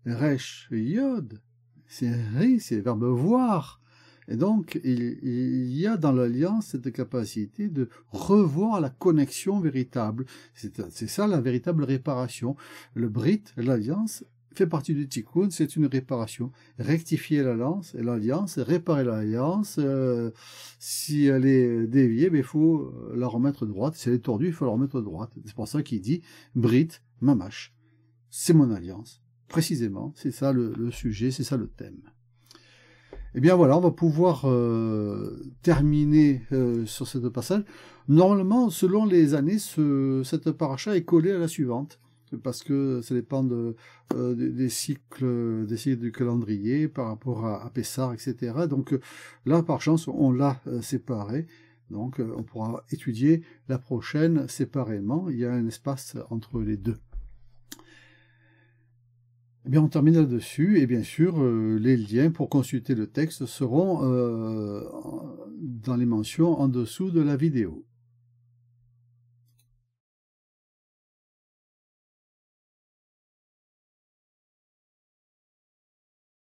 Speaker 2: Resh, Yod. C'est Ri, c'est le verbe voir. Et donc, il y a dans l'alliance cette capacité de revoir la connexion véritable. C'est ça la véritable réparation. Le Brit, l'alliance, fait partie du tikkun, c'est une réparation. Rectifier l'alliance, réparer l'alliance. Si elle est déviée, il faut la remettre droite. Si elle est tordue, il faut la remettre droite. C'est pour ça qu'il dit Brit, Mamash. C'est mon alliance. Précisément, c'est ça le sujet, c'est ça le thème. Eh bien voilà, on va pouvoir terminer sur cette passage. Normalement, selon les années, cette paracha est collée à la suivante, parce que ça dépend des cycles du calendrier par rapport à Pessah, etc. Donc là, par chance, on l'a séparé. Donc on pourra étudier la prochaine séparément. Il y a un espace entre les deux. Eh bien, on termine là-dessus, et bien sûr, les liens pour consulter le texte seront dans les mentions en dessous de la vidéo.